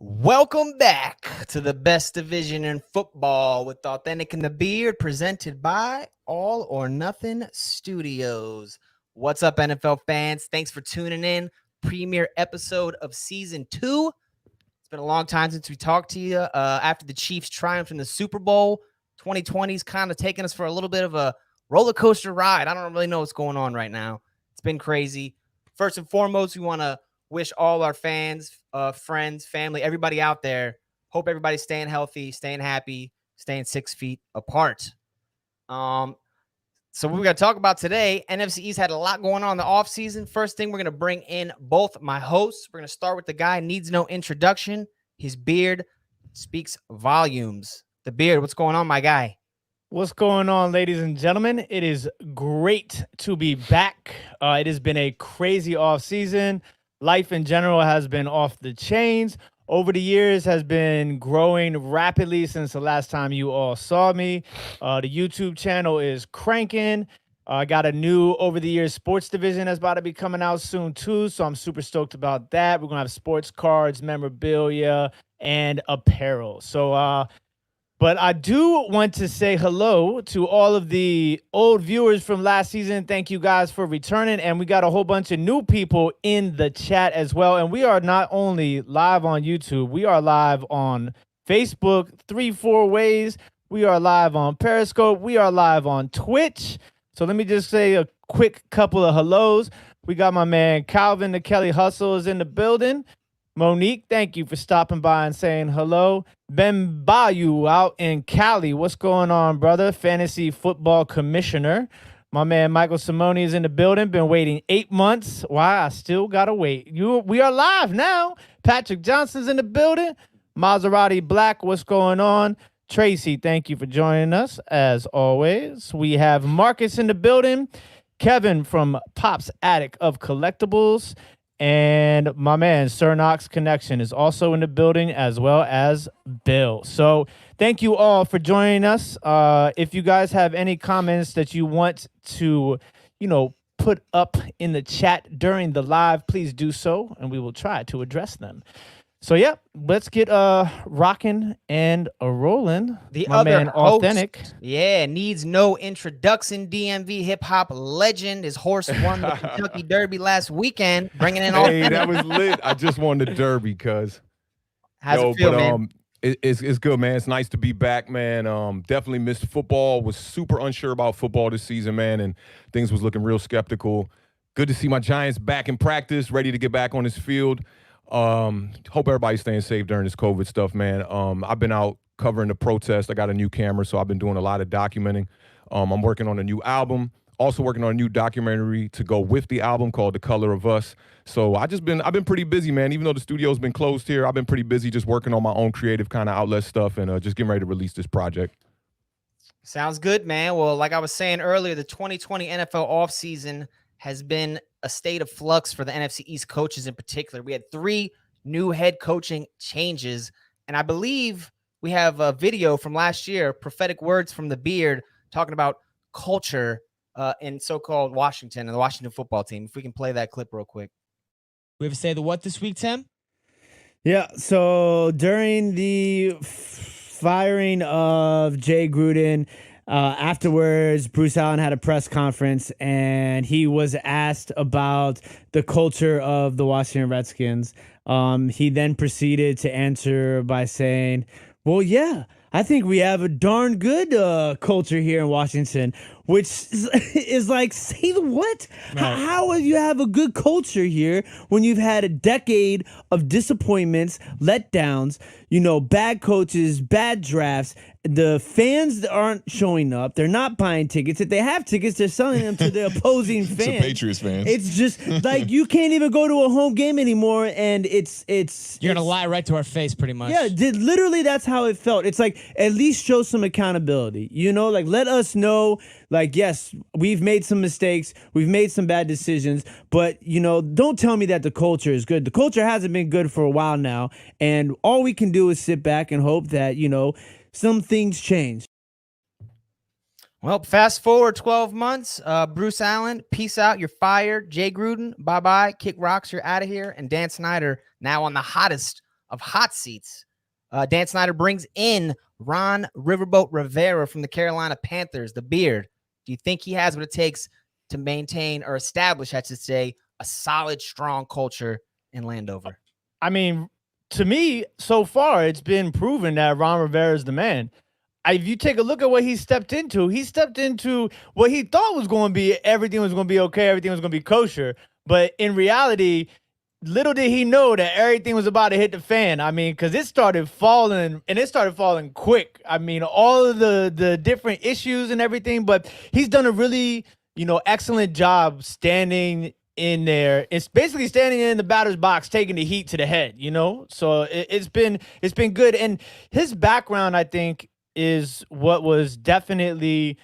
Welcome back to the best division in football with Awthentik and the Beard, presented by All or Nothing Studios. What's up, NFL fans? Thanks for tuning in. Premiere episode of season 2. It's been a long time since we talked to you after the Chiefs triumphed in the Super Bowl. 2020's kind of taken us for a little bit of a roller coaster ride. I don't really know what's going on right now. It's been crazy. First and foremost, we want to wish all our fans, friends, family, everybody out there, hope everybody's staying healthy, staying happy, staying 6 feet apart. So what we're going to talk about today, NFC East had a lot going on in the offseason. First thing, we're going to bring in both my hosts. We're going to start with the guy who needs no introduction. His beard speaks volumes. The Beard, what's going on, my guy? What's going on, ladies and gentlemen? It is great to be back. It has been a crazy offseason. Life in general has been off the chains. Over the years has been growing rapidly since the last time you all saw me. The YouTube channel is cranking. I got a new over the years sports division that's about to be coming out soon too. So I'm super stoked about that. We're going to have sports cards, memorabilia, and apparel. So, but I do want to say hello to all of the old viewers from last season. Thank you guys for returning. And we got a whole bunch of new people in the chat as well. And we are not only live on YouTube, we are live on Facebook 3-4 ways. We are live on Periscope. We are live on Twitch. So let me just say a quick couple of hellos. We got my man Calvin, the Kelly Hustle, is in the building. Monique, thank you for stopping by and saying hello. Ben Bayou out in Cali. What's going on, brother? Fantasy football commissioner. My man Michael Simone is in the building. Been waiting 8 months. Why? I still got to wait. We are live now. Patrick Johnson's in the building. Maserati Black, what's going on? Tracy, thank you for joining us, as always. We have Marcus in the building. Kevin from Pop's Attic of Collectibles. And my man, Sir Knox Connection, is also in the building, as well as Bill. So thank you all for joining us. If you guys have any comments that you want to, put up in the chat during the live, please do so, and we will try to address them. So, yeah, let's get rocking and rolling. The my other man, host, Awthentik. needs no introduction. DMV hip-hop legend. His horse won the Kentucky Derby last weekend, bringing in all. Hey, that was lit. I just won the Derby, cuz. How's it feel, man? It's good, man. It's nice to be back, man. Definitely missed football. Was super unsure about football this season, man, and things was looking real skeptical. Good to see my Giants back in practice, ready to get back on this field. Hope everybody's staying safe during this COVID stuff, man. I've been out covering the protest. I got a new camera, so I've been doing a lot of documenting. I'm working on a new album, also working on a new documentary to go with the album called The Color of Us. So I've been pretty busy, man. Even though the studio's been closed here, I've been pretty busy just working on my own creative kind of outlet stuff and just getting ready to release this project. Sounds good, man. Well, like I was saying earlier, the 2020 NFL offseason has been a state of flux for the NFC East coaches in particular. We had 3 new head coaching changes, and I believe we have a video from last year, prophetic words from the Beard, talking about culture in so-called Washington and the Washington football team. If we can play that clip real quick. We ever say the what this week, Tim? Yeah, so during the firing of Jay Gruden, afterwards, Bruce Allen had a press conference, and he was asked about the culture of the Washington Redskins. He then proceeded to answer by saying, well, yeah, I think we have a darn good culture here in Washington, which is like, say the what? Right. How will you have a good culture here when you've had a decade of disappointments, letdowns, bad coaches, bad drafts? The fans aren't showing up. They're not buying tickets. If they have tickets, they're selling them to the opposing fans. It's a Patriots fan. It's just like you can't even go to a home game anymore, and you're gonna lie right to our face, pretty much. Yeah, literally, that's how it felt. It's like at least show some accountability. Like let us know. Like, yes, we've made some mistakes. We've made some bad decisions. But, don't tell me that the culture is good. The culture hasn't been good for a while now. And all we can do is sit back and hope that, some things change. Well, fast forward 12 months. Bruce Allen, peace out. You're fired. Jay Gruden, bye-bye. Kick rocks. You're out of here. And Dan Snyder now on the hottest of hot seats. Dan Snyder brings in Ron Riverboat Rivera from the Carolina Panthers, the Beard. Do you think he has what it takes to maintain or establish, I should say, a solid, strong culture in Landover? I mean, to me, so far, it's been proven that Ron Rivera is the man. If you take a look at what he stepped into what he thought was going to be, everything was going to be okay, everything was going to be kosher. But in reality, little did he know that everything was about to hit the fan. I mean, because it started falling, and it started falling quick. I mean, all of the different issues and everything, but he's done a really, excellent job standing in there. It's basically standing in the batter's box, taking the heat to the head, So it's been good. And his background, I think, is what was definitely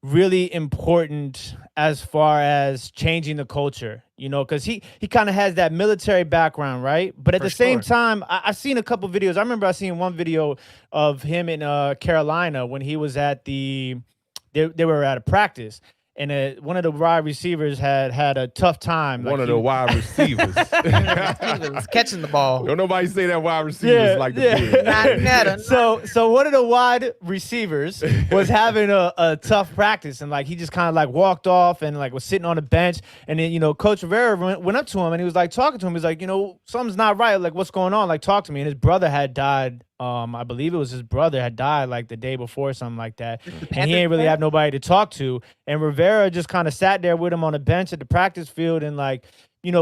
really important as far as changing the culture, because he kind of has that military background, right? But at the same time, I've seen a couple videos. I remember I seen one video of him in Carolina when he was at they were at a practice. And one of the wide receivers had a tough time. One of the wide receivers. Catching the ball. Don't nobody say that wide receivers like the Beard. So one of the wide receivers was having a tough practice, and he just kind of walked off and was sitting on the bench. And then Coach Rivera went up to him and he was talking to him. He's like, something's not right. What's going on? Talk to me. And his brother had died. I believe it was his brother had died the day before, something like that. And he ain't really have nobody to talk to. And Rivera just kind of sat there with him on the bench at the practice field and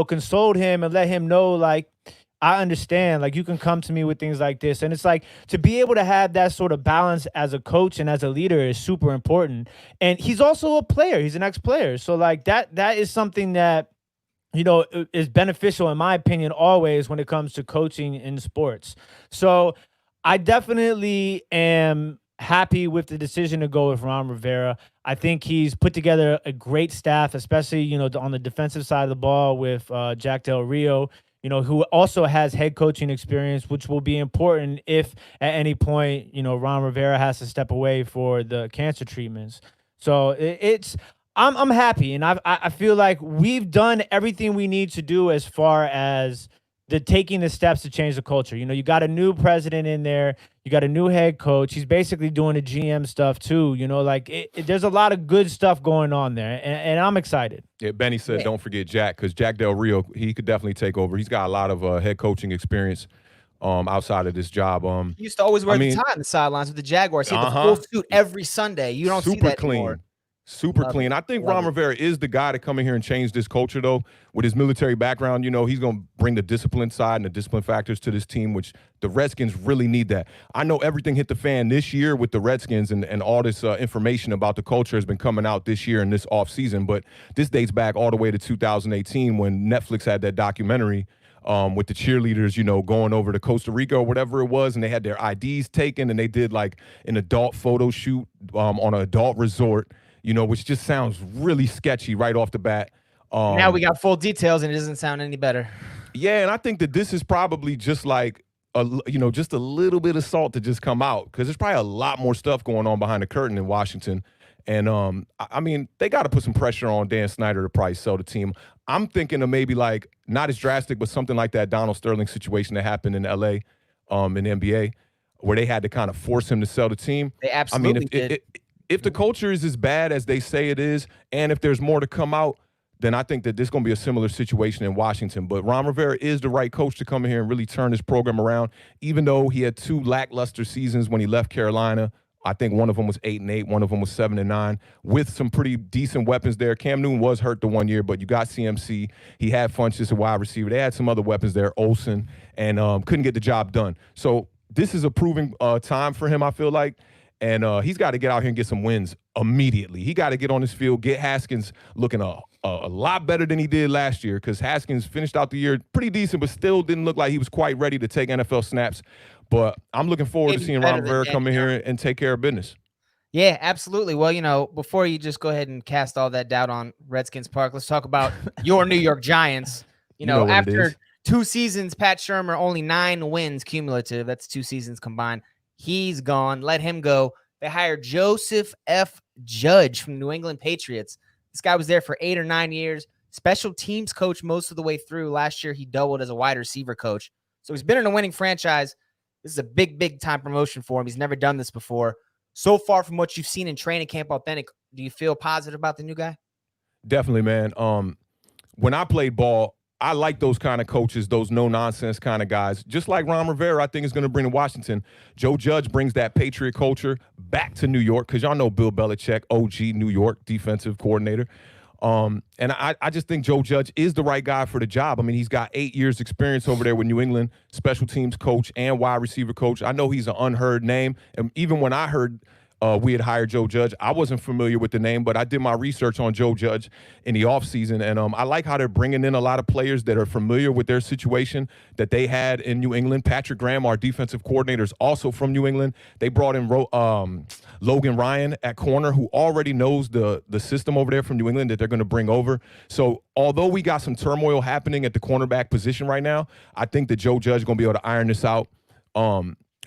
consoled him and let him know, I understand, you can come to me with things like this. And it's to be able to have that sort of balance as a coach and as a leader is super important. And he's also a player. He's an ex-player. So that is something that, is beneficial, in my opinion, always when it comes to coaching in sports. So I definitely am happy with the decision to go with Ron Rivera. I think he's put together a great staff, especially, on the defensive side of the ball with Jack Del Rio, who also has head coaching experience, which will be important if at any point, Ron Rivera has to step away for the cancer treatments. So I'm happy, and I feel like we've done everything we need to do as far as taking the steps to change the culture. You got a new president in there. You got a new head coach. He's basically doing the GM stuff too. There's a lot of good stuff going on there, and I'm excited. Yeah, Benny said don't forget Jack, because Jack Del Rio, he could definitely take over. He's got a lot of head coaching experience outside of this job. He used to always wear the tie on the sidelines with the Jaguars. He had the full suit every Sunday. You don't see that anymore. Super clean. I think Ron Rivera is the guy to come in here and change this culture, though. With his military background, he's going to bring the discipline side and the discipline factors to this team, which the Redskins really need that. I know everything hit the fan this year with the Redskins, and all this information about the culture has been coming out this year and this offseason, but this dates back all the way to 2018 when Netflix had that documentary with the cheerleaders, going over to Costa Rica or whatever it was, and they had their IDs taken, and they did an adult photo shoot on an adult resort. Which just sounds really sketchy right off the bat. Now we got full details, and it doesn't sound any better. Yeah, and I think that this is probably just just a little bit of salt to just come out, because there's probably a lot more stuff going on behind the curtain in Washington. And, I mean, they got to put some pressure on Dan Snyder to probably sell the team. I'm thinking of maybe not as drastic, but something like that Donald Sterling situation that happened in L.A. In the NBA, where they had to kind of force him to sell the team. They absolutely did. If the culture is as bad as they say it is, and if there's more to come out, then I think that this is going to be a similar situation in Washington. But Ron Rivera is the right coach to come in here and really turn this program around, even though he had 2 lackluster seasons when he left Carolina. I think one of them was 8-8, one of them was 7-9, with some pretty decent weapons there. Cam Newton was hurt the one year, but you got CMC. He had Funchess, a wide receiver. They had some other weapons there, Olsen, and couldn't get the job done. So this is a proving time for him, I feel like. And he's got to get out here and get some wins immediately. He got to get on his field, get Haskins looking a lot better than he did last year, because Haskins finished out the year pretty decent, but still didn't look like he was quite ready to take NFL snaps. But I'm looking forward to seeing Ron Rivera come in here and take care of business. Yeah, absolutely. Well, before you just go ahead and cast all that doubt on Redskins Park, let's talk about your New York Giants. After 2 seasons, Pat Shurmur, only 9 wins cumulative. That's 2 seasons combined. He's gone. Let him go. They hired Joseph F. Judge from New England Patriots. This guy was there for 8 or 9 years. Special teams coach most of the way through. Last year, he doubled as a wide receiver coach. So he's been in a winning franchise. This is a big, big time promotion for him. He's never done this before. So far from what you've seen in training camp, Awthentik, do you feel positive about the new guy? Definitely, man. When I played ball, I like those kind of coaches, those no-nonsense kind of guys. Just like Ron Rivera, I think is going to bring to Washington. Joe Judge brings that Patriot culture back to New York because y'all know Bill Belichick, OG New York defensive coordinator. And I just think Joe Judge is the right guy for the job. I mean, he's got 8 years experience over there with New England, special teams coach and wide receiver coach. I know he's an unheard name. And even when I heard we had hired Joe Judge, I wasn't familiar with the name, but I did my research on Joe Judge in the offseason. And I like how they're bringing in a lot of players that are familiar with their situation that they had in New England. Patrick Graham, our defensive coordinator, is also from New England. They brought in Logan Ryan at corner, who already knows the system over there from New England that they're going to bring over. So although we got some turmoil happening at the cornerback position right now, I think that Joe Judge is going to be able to iron this out.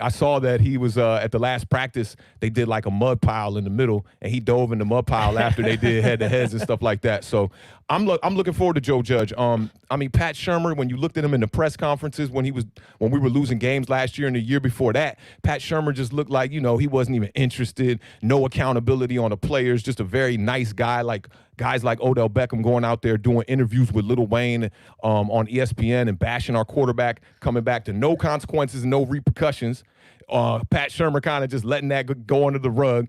I saw that he was at the last practice, they did like a mud pile in the middle, and he dove in the mud pile after they did head-to-heads and stuff like that. So I'm looking forward to Joe Judge. I mean, Pat Shurmur, when you looked at him in the press conferences when we were losing games last year and the year before that, Pat Shurmur just looked like, he wasn't even interested, no accountability on the players, just a very nice guy, like guys like Odell Beckham going out there doing interviews with Lil Wayne on ESPN and bashing our quarterback, coming back to no consequences and no repercussions. Pat Shurmur kind of just letting that go under the rug.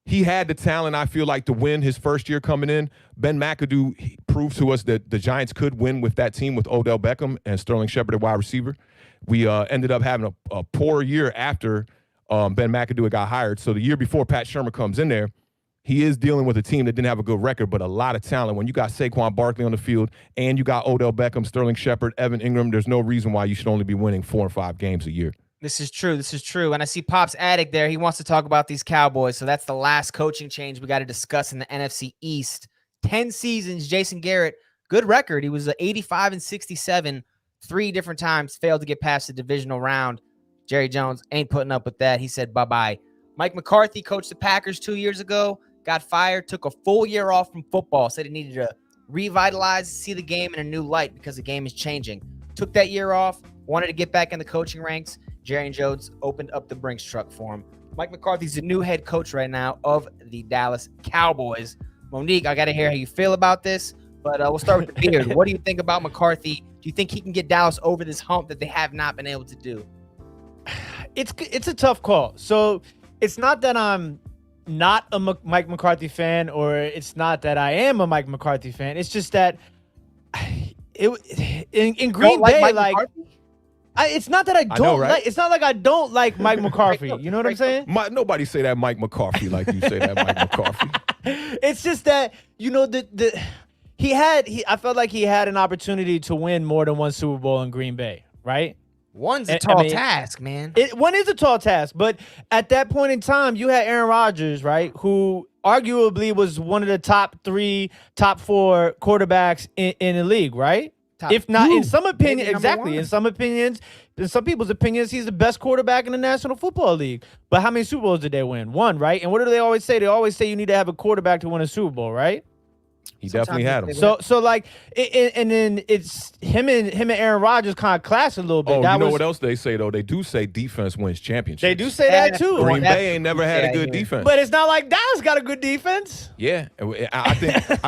He had the talent, I feel like, to win his first year coming in. Ben McAdoo proved to us that the Giants could win with that team with Odell Beckham and Sterling Shepard at wide receiver. We ended up having a poor year after Ben McAdoo got hired. So the year before Pat Shurmur comes in there, he is dealing with a team that didn't have a good record, but a lot of talent. When you got Saquon Barkley on the field and you got Odell Beckham, Sterling Shepard, Evan Ingram, there's no reason why you should only be winning 4 or 5 games a year. This is true. This is true. And I see Pop's Attic there. He wants to talk about these Cowboys. So that's the last coaching change we got to discuss in the NFC East. 10 seasons, Jason Garrett, good record. He was 85-67 3 different times, failed to get past the divisional round. Jerry Jones ain't putting up with that. He said bye-bye. Mike McCarthy coached the Packers 2 years ago, got fired, took a full year off from football, said he needed to revitalize, see the game in a new light because the game is changing. Took that year off, wanted to get back in the coaching ranks. Jerry Jones opened up the Brinks truck for him. Mike McCarthy's the new head coach right now of the Dallas Cowboys. Monique, I got to hear how you feel about this, but we'll start with the beard. What do you think about McCarthy? Do you think he can get Dallas over this hump that they have not been able to do? It's a tough call. So it's not that I'm not a Mike McCarthy fan, or it's not that I am a Mike McCarthy fan. It's just that in Green Bay, it's not that I don't like. It's not like I don't like Mike McCarthy. You know what I'm saying? Nobody say that Mike McCarthy like you say that Mike McCarthy. It's just that I felt like he had an opportunity to win more than one Super Bowl in Green Bay, right? One's a tall task, man. One is a tall task, but at that point in time, you had Aaron Rodgers, right, who arguably was one of the top 4 quarterbacks in the league, right? If not, in some opinions, exactly. In some people's opinions, he's the best quarterback in the National Football League. But how many Super Bowls did they win? 1, right? And what do they always say? They always say you need to have a quarterback to win a Super Bowl, right? He definitely had him. So like, and then it's him and Aaron Rodgers kind of clash a little bit. Oh, you know what else they say though? They do say defense wins championships. They do say that too. Green Bay ain't never had a good defense, but it's not like Dallas got a good defense. Yeah, I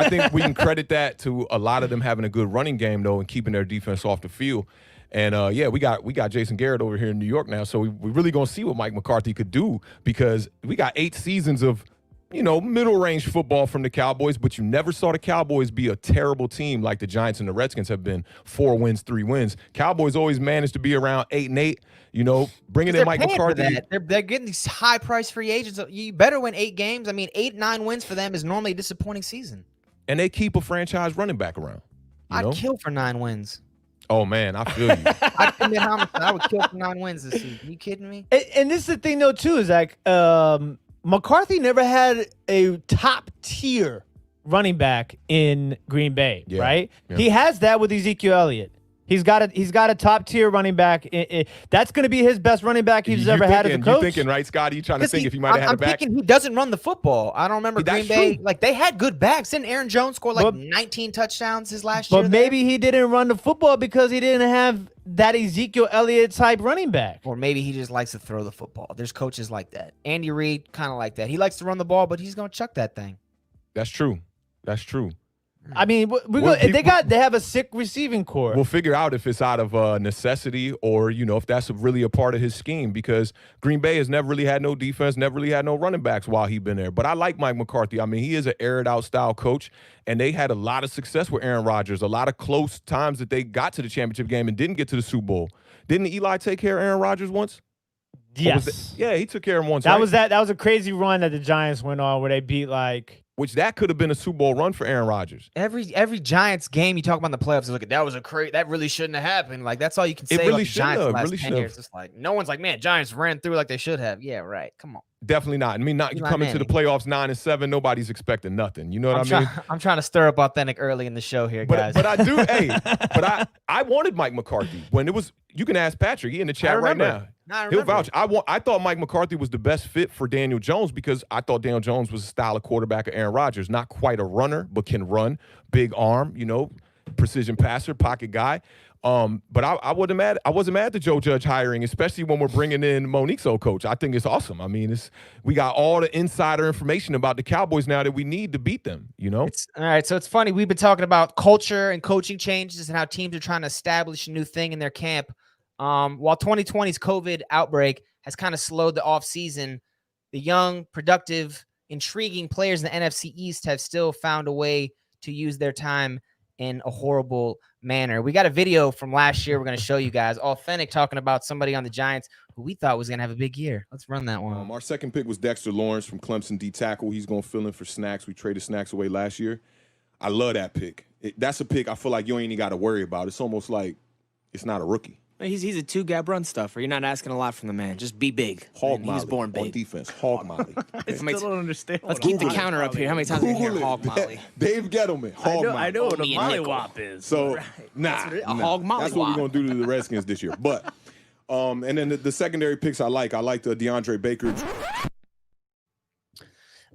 think we can credit that to a lot of them having a good running game though and keeping their defense off the field. And we got Jason Garrett over here in New York now, so we really gonna see what Mike McCarthy could do because we got 8 seasons of middle range football from the Cowboys, but you never saw the Cowboys be a terrible team like the Giants and the Redskins have been. 4 wins, 3 wins. Cowboys always managed to be around 8-8. Bringing in Mike McCarthy. They're getting these high price free agents. You better win 8 games. I mean, 8-9 wins for them is normally a disappointing season. And they keep a franchise running back around. I'd kill for 9 wins. Oh man, I feel you. I would kill for 9 wins this season. You kidding me? And this is the thing though too, is like McCarthy never had a top-tier running back in Green Bay, right? Yeah. He has that with Ezekiel Elliott. He's got a top-tier running back. That's going to be his best running back he's ever had as a coach. You thinking, right, Scotty? You trying to think if he might have had a back? I'm thinking he doesn't run the football. I don't remember Green Bay. Like, they had good backs. Didn't Aaron Jones score 19 touchdowns his last year? But maybe he didn't run the football because he didn't have that Ezekiel Elliott type running back. Or maybe he just likes to throw the football. There's coaches like that. Andy Reid kind of like that. He likes to run the ball, but he's gonna chuck that thing. That's true. That's true. I mean, they have a sick receiving core. We'll figure out if it's out of necessity or, if that's really a part of his scheme, because Green Bay has never really had no defense, never really had no running backs while he's been there. But I like Mike McCarthy. I mean, he is an aired-out style coach, and they had a lot of success with Aaron Rodgers, a lot of close times that they got to the championship game and didn't get to the Super Bowl. Didn't Eli take care of Aaron Rodgers once? Yes. Yeah, he took care of him once. That was a crazy run that the Giants went on where they beat which that could have been a Super Bowl run for Aaron Rodgers. Every Giants game you talk about in the playoffs, look, that was that really shouldn't have happened. Like, that's all you can say. It really about the Giants the last really 10 years. It's like no one's like, man, Giants ran through like they should have. Yeah, right. Come on. Definitely not. I mean, you come into the playoffs 9-7, nobody's expecting nothing. You know what I mean? I'm trying to stir up Awthentik early in the show here, guys. But I do, I wanted Mike McCarthy when it was. You can ask Patrick. He in the chat right now. He'll vouch. I thought Mike McCarthy was the best fit for Daniel Jones because I thought Daniel Jones was a style of quarterback of Aaron Rodgers. Not quite a runner, but can run, big arm, precision passer, pocket guy. But I wasn't mad. I wasn't mad at the Joe Judge hiring, especially when we're bringing in Monique's old coach. I think it's awesome. I mean, we got all the insider information about the Cowboys now that we need to beat them. All right. So it's funny. We've been talking about culture and coaching changes and how teams are trying to establish a new thing in their camp. While 2020's COVID outbreak has kind of slowed the offseason, the young, productive, intriguing players in the NFC East have still found a way to use their time in a horrible manner. We got a video from last year we're going to show you guys. Awthentik talking about somebody on the Giants who we thought was going to have a big year. Let's run that one. Our second pick was Dexter Lawrence from Clemson, D tackle. He's going to fill in for Snacks. We traded Snacks away last year. I love that pick. That's a pick I feel like you ain't even got to worry about. It's almost like it's not a rookie. He's a two-gap run stuffer. You're not asking a lot from the man. Just be big. Hog He molly was born big. on defense. Hog molly. I still don't understand. Let's keep the counter up here. How many times have you heard hog molly? Dave Gettleman. Hog molly. I know what a molly wop is. So, a hog molly That's what we're wop. going to do to the Redskins this year. But, and then the secondary picks I like. I like the DeAndre Baker.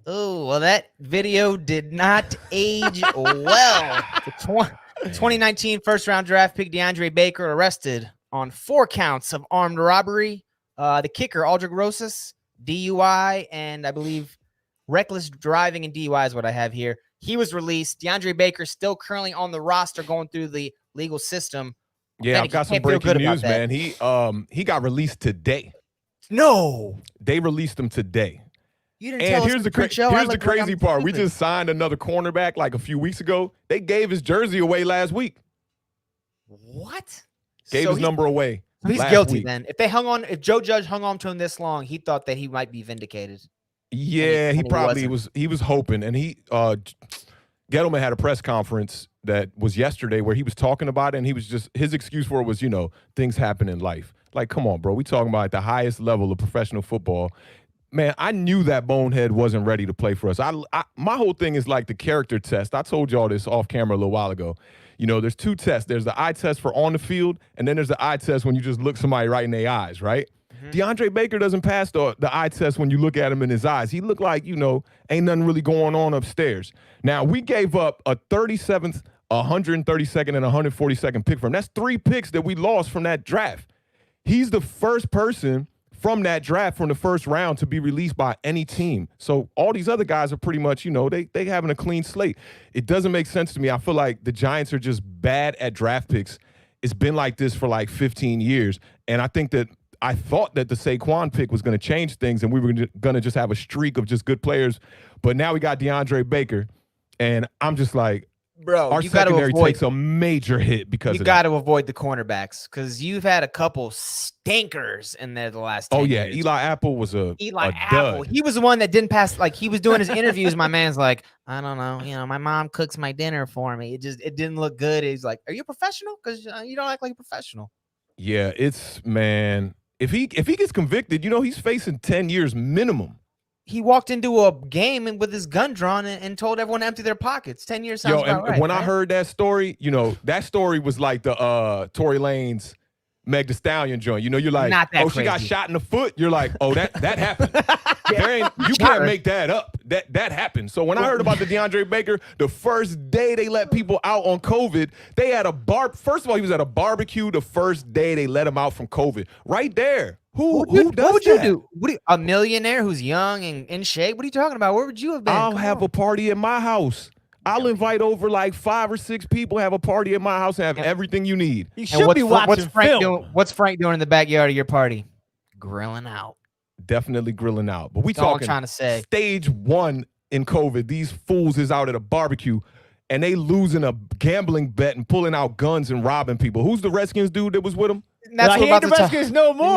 Oh, well, that video did not age well. The 2019 first-round draft pick DeAndre Baker arrested on 4 counts of armed robbery. The kicker, Aldrich Rosas, DUI, and I believe reckless driving and DUI is what I have here. He was released. DeAndre Baker still currently on the roster going through the legal system. Yeah, I've got some breaking news, man. He got released today. No. They released him today. You didn't tell us here's the crazy part. We just signed another cornerback like a few weeks ago. They gave his jersey away last week. What? Gave his number away. He's guilty then. If Joe Judge hung on to him this long, he thought that he might be vindicated. Yeah, he probably was. He was hoping, and Gettleman had a press conference that was yesterday where he was talking about it, and he was just his excuse for it was, things happen in life. Like, come on, bro. We talking about at the highest level of professional football. Man, I knew that bonehead wasn't ready to play for us. My whole thing is like the character test. I told y'all this off camera a little while ago. There's 2 tests. There's the eye test for on the field, and then there's the eye test when you just look somebody right in their eyes, right? Mm-hmm. DeAndre Baker doesn't pass the eye test when you look at him in his eyes. He looked like, ain't nothing really going on upstairs. Now, we gave up a 37th, 132nd, and 142nd pick from him. That's 3 picks that we lost from that draft. He's the first person from that draft from the first round to be released by any team. So all these other guys are pretty much, they having a clean slate. It doesn't make sense to me. I feel like the Giants are just bad at draft picks. It's been like this for like 15 years. And I thought that the Saquon pick was going to change things and we were going to just have a streak of just good players. But now we got DeAndre Baker. And I'm just like, bro, our secondary takes a major hit because you got to avoid the cornerbacks because you've had a couple stinkers in there the last 10 years. Eli Apple was Eli Apple. He was the one that didn't pass. Like, he was doing his interviews. My man's like, I don't know. My mom cooks my dinner for me. It didn't look good. He's like, are you a professional? Because you don't act like a professional. Yeah, man. If he gets convicted, he's facing 10 years minimum. He walked into a game with his gun drawn and told everyone to empty their pockets. 10 years sounds about right. When I heard that story, that story was like the Tory Lanez Meg Thee Stallion joint. You're like, not that crazy. She got shot in the foot. You're like, oh, that happened. You can't make that up. that happened. So when I heard about the DeAndre Baker, the first day they let people out on COVID, they had first of all, he was at a barbecue the first day they let him out from COVID. Right there. Who does that? What would you do? A millionaire who's young and in shape? What are you talking about? Where would you have been? I'll have a party at my house. I'll invite over like 5 or 6 people, have a party at my house, and have everything you need. You should be watching film. What's Frank doing in the backyard of your party? Grilling out. Definitely grilling out. But we That's all I'm talking trying to say. Stage 1 in COVID. These fools is out at a barbecue, and they losing a gambling bet and pulling out guns and robbing people. Who's the Redskins dude that was with them? That's what about the Redskins no more.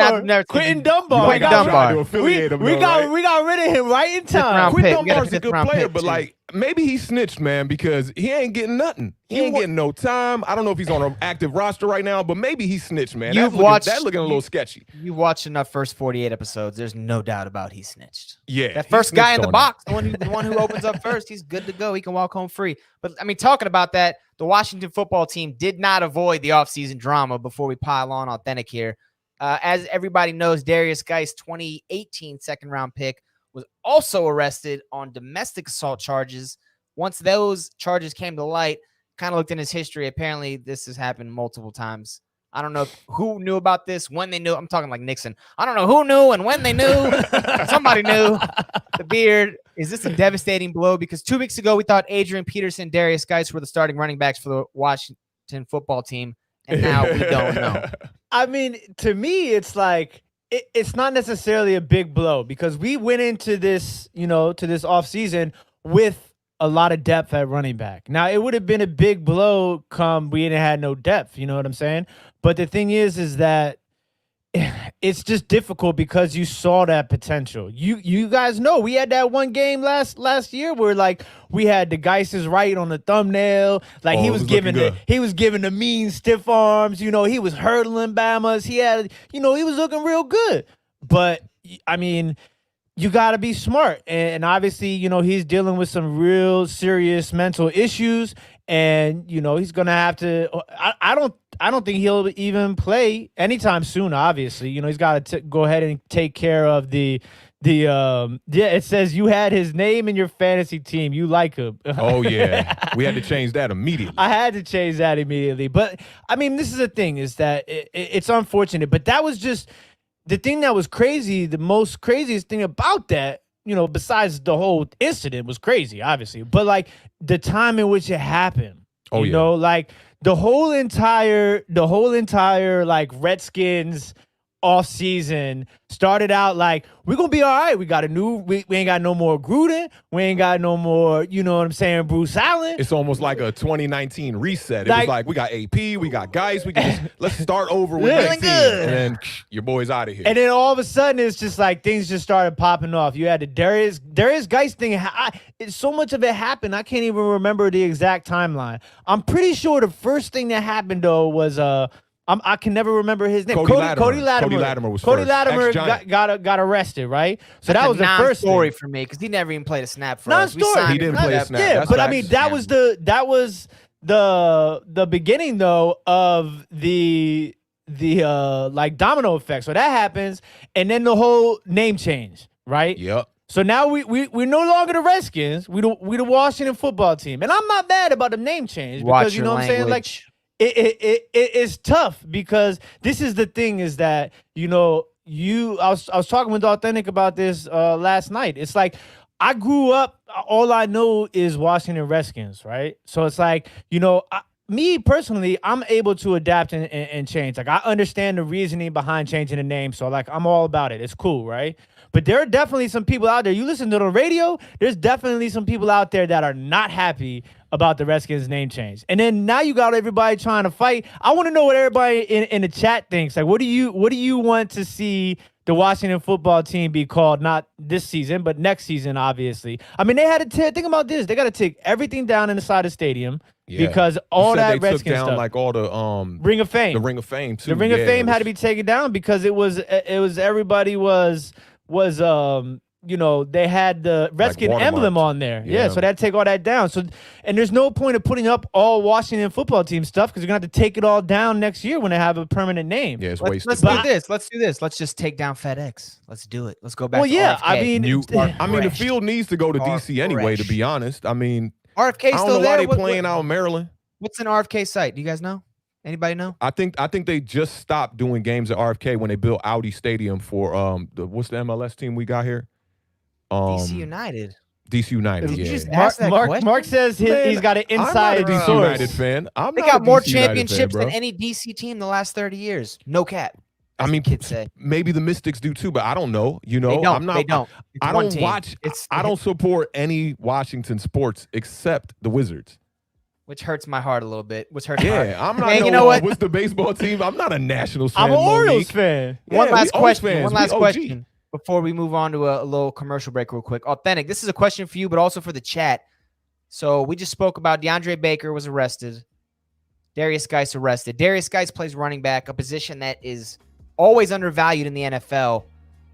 Quentin Dunbar. We got rid of him right in time. Quentin Dunbar's a good player, but like maybe he snitched, man, because he ain't getting nothing. He ain't getting no time. I don't know if he's on an active roster right now, but maybe he snitched, man. That's looking a little sketchy. You watched enough first 48 episodes. There's no doubt about he snitched. Yeah. That first guy in the box, the one who opens up first, he's good to go. He can walk home free. But I mean, talking about that, the Washington football team did not avoid the offseason drama before we pile on Awthentik here. As everybody knows, Darius Geis, 2018 second-round pick, was also arrested on domestic assault charges. Once those charges came to light, kind of looked in his history. Apparently, this has happened multiple times. I don't know who knew about this, when they knew. I'm talking like Nixon. I don't know who knew and when they knew. Somebody knew. The Beard, is this a devastating blow? Because 2 weeks ago, we thought Adrian Peterson, Darius Geis were the starting running backs for the Washington football team, and now we don't know. I mean, to me, it's like it's not necessarily a big blow because we went into this, to this offseason with a lot of depth at running back. Now, it would have been a big blow come we didn't have no depth, you know what I'm saying? But the thing is that it's just difficult because you saw that potential. You guys know we had that one game last year where like we had the Geis's right on the thumbnail. Like he was giving the mean stiff arms. He was hurdling Bamas. He had he was looking real good. But I mean, you got to be smart, and obviously he's dealing with some real serious mental issues. And he's gonna have to. I don't think he'll even play anytime soon. Obviously, he's got to go ahead and take care of the. It says you had his name in your fantasy team. You like him. Oh yeah, we had to change that immediately. I had to change that immediately. But I mean, this is the thing: is that it's unfortunate. But that was just the thing that was crazy. The most craziest thing about that. Besides the whole incident was crazy, obviously, but like the time in which it happened, like the whole entire like Redskins off season started out like we're gonna be all right. We got we ain't got no more Gruden. We ain't got no more, Bruce Allen. It's almost like a 2019 reset. It was like we got AP, we got guys. We can let's start over with that team, and then your boy's out of here. And then all of a sudden, it's just like things just started popping off. You had the Darius Geis thing. So much of it happened. I can't even remember the exact timeline. I'm pretty sure the first thing that happened though was I can never remember his name. Cody Latimer was Cody first. Latimer got arrested, right? So that was the first story for me because he never even played a snap for us. He didn't play a snap. Yeah, That's but facts. I mean that was the beginning though of the like domino effect. So that happens, and then the whole name change, right? Yep. So now we're no longer the Redskins. We the Washington football team, and I'm not mad about the name change because you know what I'm saying, like. It's tough because this is the thing is that I was talking with Awthentik about this last night. It's like I grew up, all I know is Washington Redskins, right? So it's like me personally, I'm able to adapt and change. Like I understand the reasoning behind changing the name, so like I'm all about it. It's cool, right? But there are definitely some people out there. You listen to the radio, there's definitely some people out there that are not happy about the Redskins name change. And then now you got everybody trying to fight. I want to know what everybody in the chat thinks. Like, what do you want to see the Washington football team be called? Not this season, but next season, obviously. I mean, they had to think about this. They got to take everything down inside the stadium because all that Redskins took down stuff, like all the Ring of Fame, the Ring of Fame too. The Ring of Fame had to be taken down because it was everybody was they had the Redskin emblem on there. Yeah, so they had to take all that down. So, and there's no point of putting up all Washington football team stuff because you're going to have to take it all down next year when they have a permanent name. Yeah, it's wasted. Let's do this. Let's do this. Let's just take down FedEx. Let's do it. Let's go back to RFK. I mean, the field needs to go to DC anyway, to be honest. I mean, RFK I don't know why they playing out in Maryland. What's an RFK site? Do you guys know? Anybody know? I think they just stopped doing games at RFK when they built Audi Stadium for what's the MLS team we got here? DC United. DC United. Did you just yeah. ask that question? Mark says he's got an inside I'm not a DC source. United fan. They got more championships than any DC team the last 30 years. No cap. I mean, maybe the Mystics do too, but I don't know. They don't. I'm not. They don't. I don't watch. I don't support any Washington sports except the Wizards. Which hurts my heart a little bit. I'm not. Man, you know what? What's the baseball team? I'm not a Nationals fan. I'm an Orioles fan. One last question before we move on to a little commercial break real quick. Awthentik, this is a question for you, but also for the chat. So we just spoke about DeAndre Baker was arrested. Darius Geis arrested. Darius Geis plays running back, a position that is always undervalued in the NFL.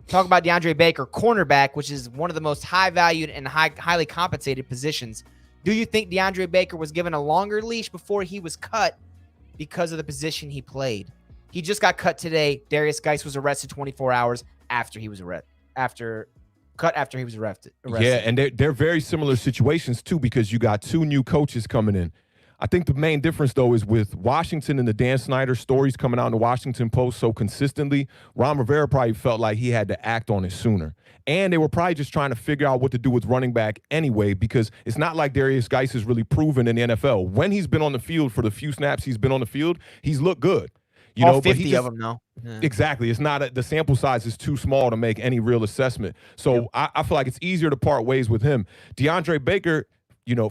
Talk about DeAndre Baker, cornerback, which is one of the most high-valued and highly compensated positions. Do you think DeAndre Baker was given a longer leash before he was cut because of the position he played? He just got cut today. Darius Geis was arrested 24 hours after he was arrested. After he was arrested. Yeah, and they're very similar situations too because you got two new coaches coming in. I think the main difference, though, is with Washington and the Dan Snyder stories coming out in the Washington Post so consistently, Ron Rivera probably felt like he had to act on it sooner. And they were probably just trying to figure out what to do with running back anyway, because it's not like Darius Geis is really proven in the NFL. When he's been on the field for the few snaps he's been on the field, he's looked good. All 50 of them, though. Yeah. Exactly. It's not the sample size is too small to make any real assessment. So I feel like it's easier to part ways with him. DeAndre Baker,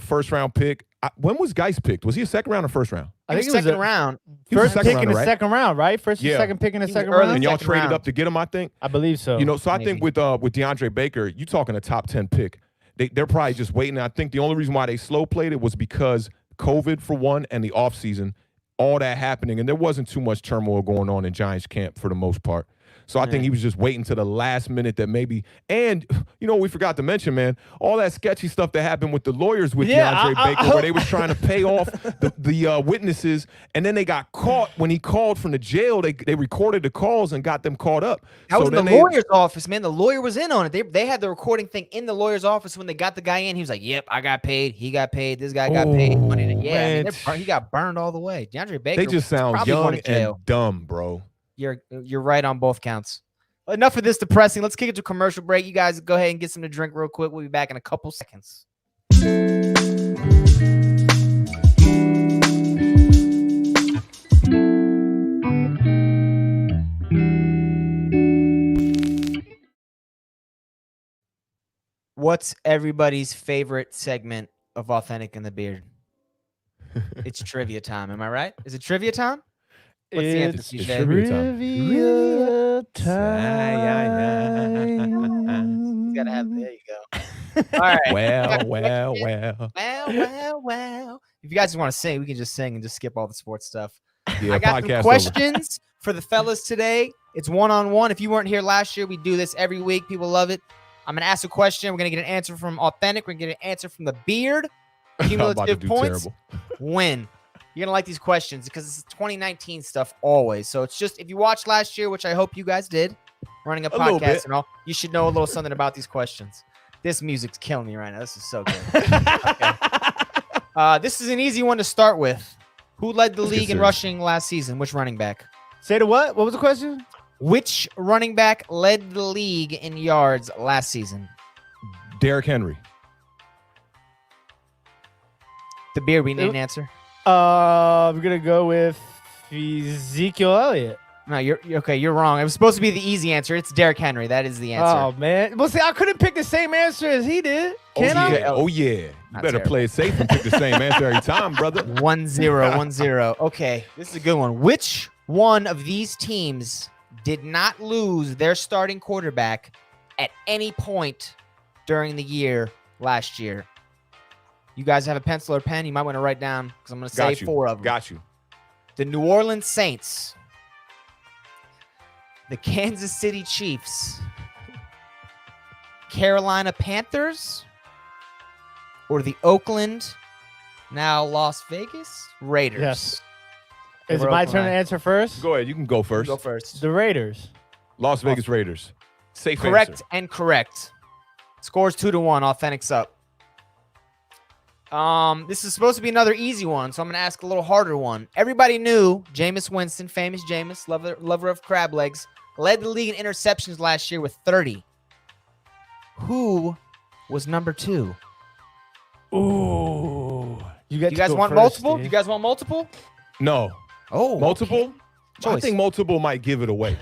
first-round pick. When was Geis picked? Was he a second round or first round? I think it was second round. First pick in the second round, right? First and second pick in the second round. And y'all traded up to get him, I think? I believe so. So I think with DeAndre Baker, you're talking a top 10 pick. They're probably just waiting. I think the only reason why they slow played it was because COVID, for one, and the offseason, all that happening. And there wasn't too much turmoil going on in Giants camp for the most part. So I think he was just waiting to the last minute that maybe – and, we forgot to mention, man, all that sketchy stuff that happened with the lawyers with DeAndre Baker where they was trying to pay off the witnesses, and then they got caught when he called from the jail. They recorded the calls and got them caught up. That was in the lawyer's office, man. The lawyer was in on it. They had the recording thing in the lawyer's office when they got the guy in. He was like, yep, I got paid. He got paid. This guy got paid. Money. Yeah, he got burned all the way. DeAndre Baker. They just sound young and dumb, bro. You're right on both counts. Enough of this depressing. Let's kick it to a commercial break. You guys go ahead and get something to drink real quick. We'll be back in a couple seconds. What's everybody's favorite segment of Awthentik and the Beard? It's trivia time. Am I right? Is it trivia time? What's the answer, CJ? Trivia time. You gotta have. There you go. All right. Well. If you guys want to sing, we can just sing and just skip all the sports stuff. Yeah, I got some questions for the fellas today. It's one-on-one. If you weren't here last year, we do this every week. People love it. I'm gonna ask a question. We're gonna get an answer from Awthentik. We're gonna get an answer from the Beard. Cumulative points. Win. You're going to like these questions because it's 2019 stuff always. So it's just, if you watched last year, which I hope you guys did, running a podcast and all, you should know a little something about these questions. This music's killing me right now. This is so good. Okay. This is an easy one to start with. Who led the league in rushing last season? Which running back? Say the what? What was the question? Which running back led the league in yards last season? Derrick Henry. The Beard, we need an answer. We're gonna go with Ezekiel Elliott. No, you're okay. You're wrong. It was supposed to be the easy answer. It's Derrick Henry. That is the answer. Oh man. Well, see, I couldn't pick the same answer as he did. Can I? Oh yeah. You better play it safe and pick the same answer every time, brother. 1-0. Okay, this is a good one. Which one of these teams did not lose their starting quarterback at any point during the year last year? You guys have a pencil or pen? You might want to write down because I'm going to say 4 of them. Got you. The New Orleans Saints, the Kansas City Chiefs, Carolina Panthers or the Oakland, now Las Vegas Raiders? Yes. Is it my turn to answer first? Go ahead. You can go first. Go first. The Raiders. Las Vegas Raiders. Safe Correct answer. and correct. Scores 2-1. Authentic's up. This is supposed to be another easy one, so I'm going to ask a little harder one. Everybody knew Jameis Winston, famous Jameis, lover of crab legs, led the league in interceptions last year with 30. Who was number 2? Ooh. You guys want multiple? You guys want multiple? No. Oh, Multiple? Okay. I think multiple might give it away.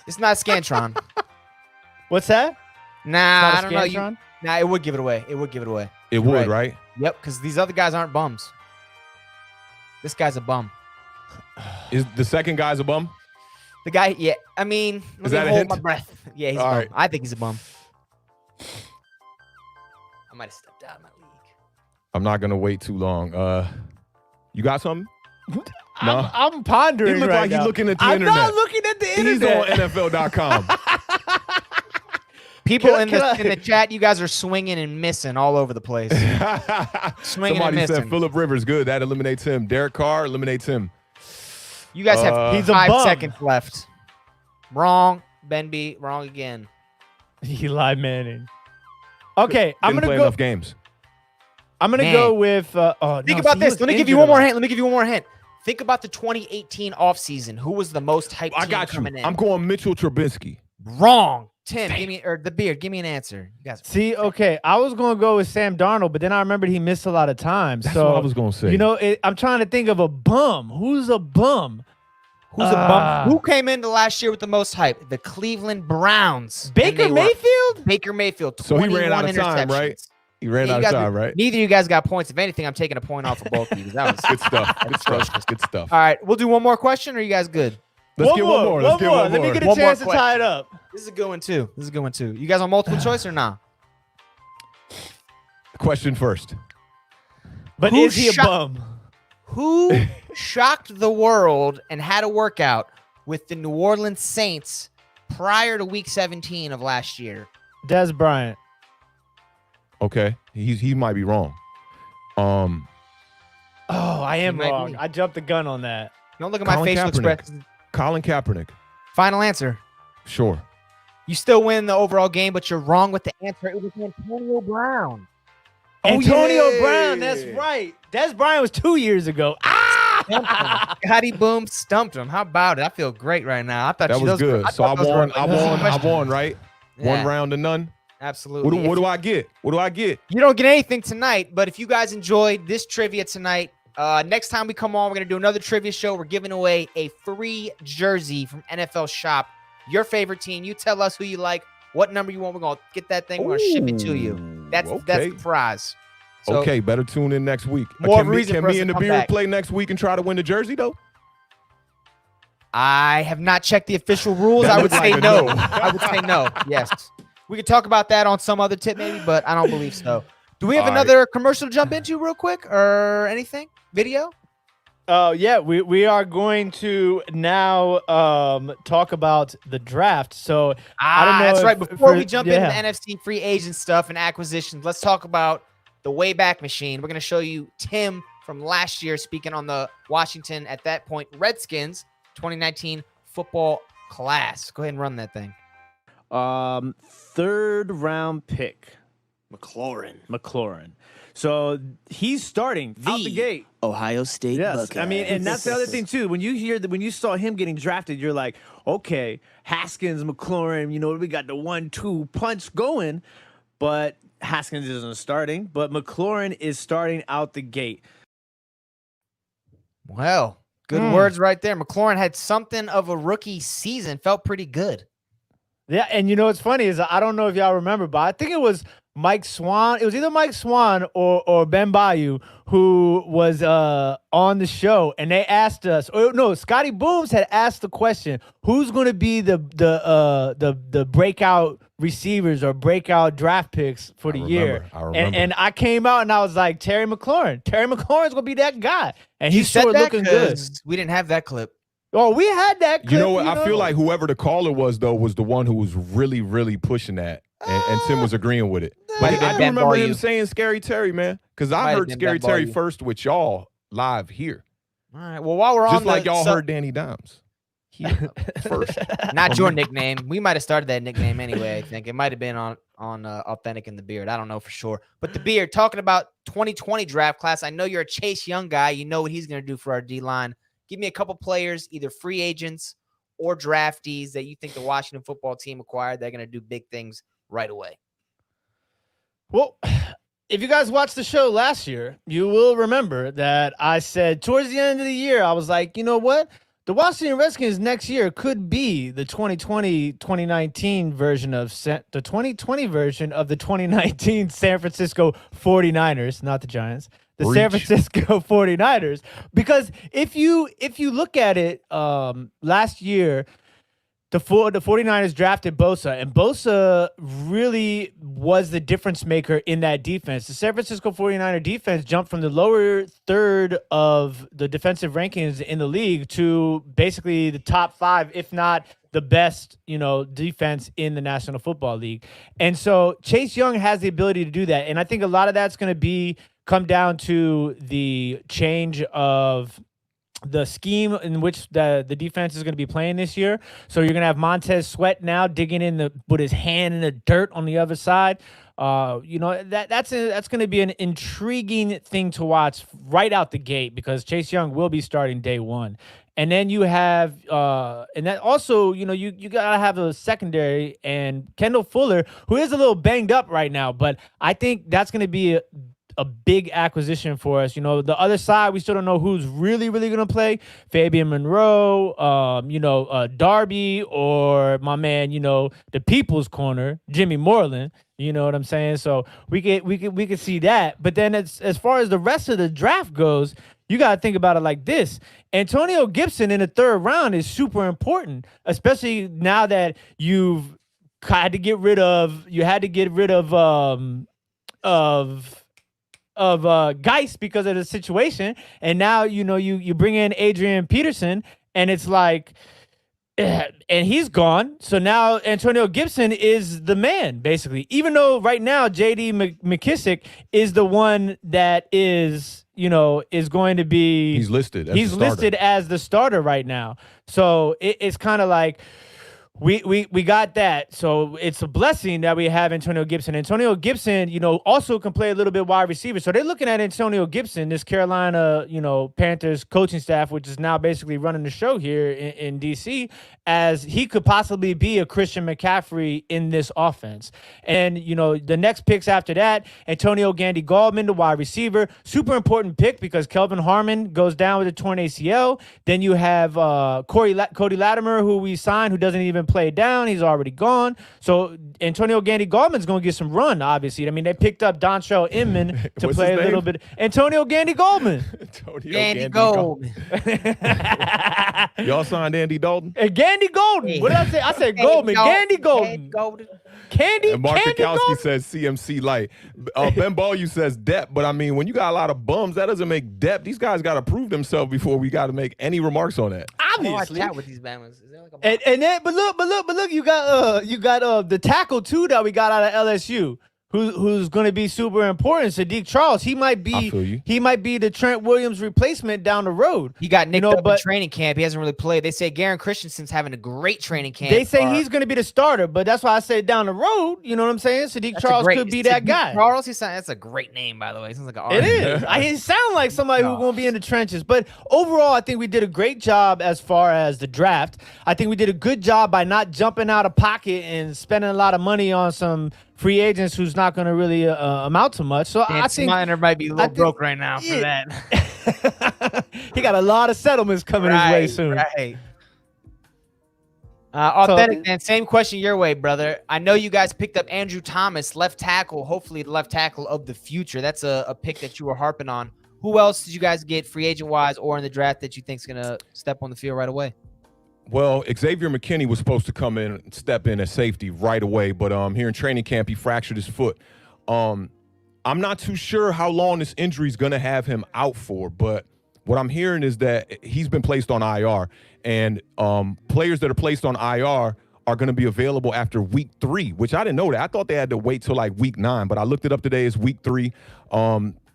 It's not Scantron. What's that? Nah, I don't know. Scantron? Nah, it would give it away. It would give it away. It would, right? Yep, because these other guys aren't bums. This guy's a bum. Is the second guy's a bum? The guy, yeah. I mean, let Is me that a hold hint? my breath. Yeah, he's a All bum. right. I think he's a bum. I might have stepped out of my league. I'm not gonna wait too long. You got something? No. I'm pondering He look right like now. he's looking at the I'm internet. not looking at the He's internet. on NFL.com. People Can I- in can I- the chat, you guys are swinging and missing all over the place. Swinging and Somebody missing. said Phillip Rivers, good. That eliminates him. Derek Carr eliminates him. You guys have He's a 5 bum. seconds left. Wrong. Ben B. Wrong again. Eli Manning. Okay, I'm Didn't gonna play go. enough games. I'm gonna Man. go with. Think about this. Let me give you one more hint. Think about the 2018 offseason. Who was the most hyped I team got you. coming in? I'm going Mitchell Trubisky. Wrong. Tim, give me the beard. Give me an answer. You guys. See, okay, I was gonna go with Sam Darnold, but then I remembered he missed a lot of time. That's so what I was gonna say. You know, I'm trying to think of a bum. Who's a bum? Who's a bum? Who came into last year with the most hype? The Cleveland Browns. And Baker they were- Mayfield? Baker Mayfield. So he ran out of 21 time, right? interceptions. He ran Yeah, out you of guys- time, right? Neither of you guys got points. If anything, I'm taking a point off of both of you. That was Good stuff. Good stuff. Good stuff. All right, we'll do one more question. Or are you guys good? Let's get one more. Let's get one Let me more. get a One more chance to tie it question. up. This is a good one too. You guys on multiple choice or not? Question first. But Who is he a shot- bum? Who shocked the world and had a workout with the New Orleans Saints prior to Week 17 of last year? Des Bryant. Okay. He might be wrong. Oh, I am might wrong. be. I jumped the gun on that. Don't look at my Colin facial Kaepernick. expression. Colin Kaepernick. Final answer. Sure. You still win the overall game, but you're wrong with the answer. It was Antonio Brown. Antonio yeah. Brown, that's right. Des Bryant was 2 years ago. Scotty Boomz stumped him. How about it? I feel great right now. I thought That you- was those were- good. I So thought those were I easy won, questions. right? Yeah, One round to none. Absolutely. What do I get? What do I get? You don't get anything tonight, but if you guys enjoyed this trivia tonight, next time we come on, we're going to do another trivia show. We're giving away a free jersey from NFL Shop. Your favorite team. You tell us who you like, what number you want. We're going to get that thing. We're going to ship it to you. That's okay. the prize. So, Okay, better tune in next week. More Can reason for us me to and the come Beard back. play next week and try to win the jersey, though? I have not checked the official rules. That I would looks say like a no. no. I would say no. Yes. We could talk about that on some other tip maybe, but I don't believe so. Do we have All right. another commercial to jump into real quick or anything? Video? Yeah, we are going to now talk about the draft. So I don't know. That's if- right. Before for- we jump yeah. into the NFC free agent stuff and acquisitions, let's talk about the Wayback Machine. We're going to show you Tim from last year speaking on the Washington, at that point, Redskins 2019 football class. Go ahead and run that thing. Third round pick, McLaurin. So he's starting out the gate. Ohio State Yes, Buckeyes. I mean, and that's the other thing too. When you hear that, when you saw him getting drafted, you're like, okay, Haskins, McLaurin. You know, we got the 1-2 punch going, but Haskins isn't starting. But McLaurin is starting out the gate. Well, good words right there. McLaurin had something of a rookie season. Felt pretty good. Yeah, and you know what's funny is I don't know if y'all remember, but I think it was Mike Swan. It was either Mike Swan or Ben Bayou who was on the show, and they asked us. Or no, Scotty Boomz had asked the question: who's going to be the breakout receivers or breakout draft picks for the year? I remember. And I came out and I was like, Terry McLaurin. Terry McLaurin's going to be that guy, and You he's said sort of that looking good. 'cause we didn't have that clip. Oh, we had that. You know clip, what? I feel like whoever the caller was, though, was the one who was really, really pushing that. and Tim was agreeing with it. Might But have been I do Ben remember Ball him you. saying Scary Terry, man, because Might I have heard been Scary Ben Ball Terry you. first with y'all live here. All right. Well, while we're Just on like the y'all heard Danny Dimes here first. not your nickname. We might have started that nickname anyway. I think it might have been on Authentic and the Beard. I don't know for sure. But the Beard, talking about 2020 draft class. I know you're a Chase Young guy. You know what he's going to do for our D line. Give me a couple players, either free agents or draftees that you think the Washington football team acquired. They're going to do big things right away. Well, if you guys watched the show last year, you will remember that I said towards the end of the year, I was like, you know what? The Washington Redskins next year could be the 2020-2019 version of the 2020 version of the 2019 San Francisco 49ers, not the Giants. The San Francisco 49ers. Because if you look at it, last year, the 49ers drafted Bosa, and Bosa really was the difference maker in that defense. The San Francisco 49er defense jumped from the lower third of the defensive rankings in the league to basically the top 5, if not the best, defense in the National Football League. And so Chase Young has the ability to do that. And I think a lot of that's going to come down to the change of the scheme in which the defense is going to be playing this year. So you're going to have Montez Sweat now digging in with his hand in the dirt on the other side. That's going to be an intriguing thing to watch right out the gate, because Chase Young will be starting day one. And then you have, and that also, you got to have a secondary, and Kendall Fuller, who is a little banged up right now, but I think that's going to be a big acquisition for us. The other side, we still don't know who's really, really going to play. Fabian Monroe, Darby, or my man, the people's corner, Jimmy Moreland. You know what I'm saying? So we could see that. But then as far as the rest of the draft goes, you got to think about it like this. Antonio Gibson in the 3rd round is super important, especially now that you had to get rid of Geis because of the situation, and now you bring in Adrian Peterson, and it's like, and he's gone. So now Antonio Gibson is the man, basically. Even though right now J.D. McKissick is the one that is going to be He's listed as the starter right now. So it's kind of like, we got that. So it's a blessing that we have Antonio Gibson. Antonio Gibson, also can play a little bit wide receiver. So they're looking at Antonio Gibson, this Carolina, Panthers coaching staff, which is now basically running the show here in DC, as he could possibly be a Christian McCaffrey in this offense. And, the next picks after that, Antonio Gandy-Gallman, the wide receiver, super important pick because Kelvin Harmon goes down with a torn ACL. Then you have Cody Latimer, who we signed, who doesn't even play down. He's already gone. So Antonio Gandy-Gallman's going to get some run, obviously. I mean, they picked up Dontrell Inman to play a little bit. Antonio Gandy-Gallman. Gandy-Gallman. Y'all signed Andy Dalton? Gandy Golden. What did I say? I said Goldman. Gandy Golden. And Mark Candy Kukowski Golden? says CMC light. Ben Ball, says depth, but I mean, when you got a lot of bums, that doesn't make depth. These guys got to prove themselves before we got to make any remarks on that. Obviously. Chat with these Bama's. Is there like a But look, you got the tackle too that we got out of LSU. Who's going to be super important? Sadiq Charles. He might be the Trent Williams replacement down the road. He got nicked up in training camp. He hasn't really played. They say Garen Christensen's having a great training camp. They say he's going to be the starter, but that's why I said down the road. You know what I'm saying? Sadiq Charles could be that guy. Charles, that's a great name, by the way. It sounds like an It is. He sounds like somebody who's going to be in the trenches. But overall, I think we did a great job as far as the draft. I think we did a good job by not jumping out of pocket and spending a lot of money on some free agents who's not going to really amount to much. So I think Miner might be a little broke right now for that. He got a lot of settlements coming his way soon. Right. Authentic, man. Same question your way, brother. I know you guys picked up Andrew Thomas, left tackle, hopefully the left tackle of the future. That's a pick that you were harping on. Who else did you guys get free agent wise or in the draft that you think is going to step on the field right away? Well, Xavier McKinney was supposed to come in and step in as safety right away, but here in training camp, he fractured his foot. I'm not too sure how long this injury is going to have him out for, but what I'm hearing is that he's been placed on IR, and players that are placed on IR are going to be available after week 3, which I didn't know that. I thought they had to wait till like week 9, but I looked it up today. It's week 3.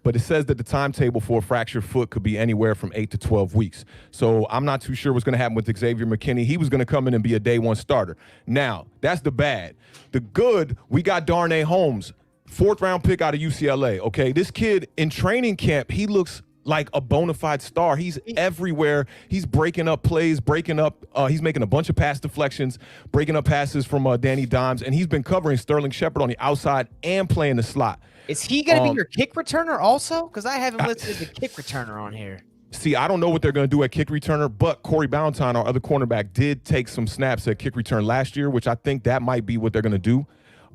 But it says that the timetable for a fractured foot could be anywhere from 8 to 12 weeks. So I'm not too sure what's going to happen with Xavier McKinney. He was going to come in and be a day 1 starter. Now, that's the bad. The good, we got Darnay Holmes, 4th round pick out of UCLA. Okay, this kid in training camp, he looks like a bona fide star. He's everywhere. He's breaking up plays, he's making a bunch of pass deflections, breaking up passes from Danny Dimes, and he's been covering Sterling Shepard on the outside and playing the slot. Is he going to be your kick returner also? Because I haven't listed as a kick returner on here. See, I don't know what they're going to do at kick returner, but Corey Ballantyne, our other cornerback, did take some snaps at kick return last year, which I think that might be what they're going to do.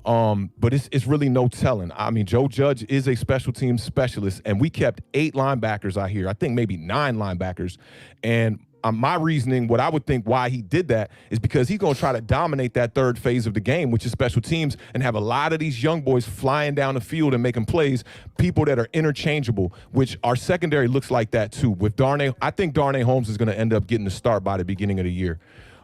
But it's really no telling. I mean, Joe Judge is a special teams specialist, and we kept 8 linebackers out here. I think maybe 9 linebackers. And my reasoning, what I would think why he did that is because he's going to try to dominate that 3rd phase of the game, which is special teams, and have a lot of these young boys flying down the field and making plays, people that are interchangeable, which our secondary looks like that too. With Darnay, I think Darnay Holmes is going to end up getting the start by the beginning of the year.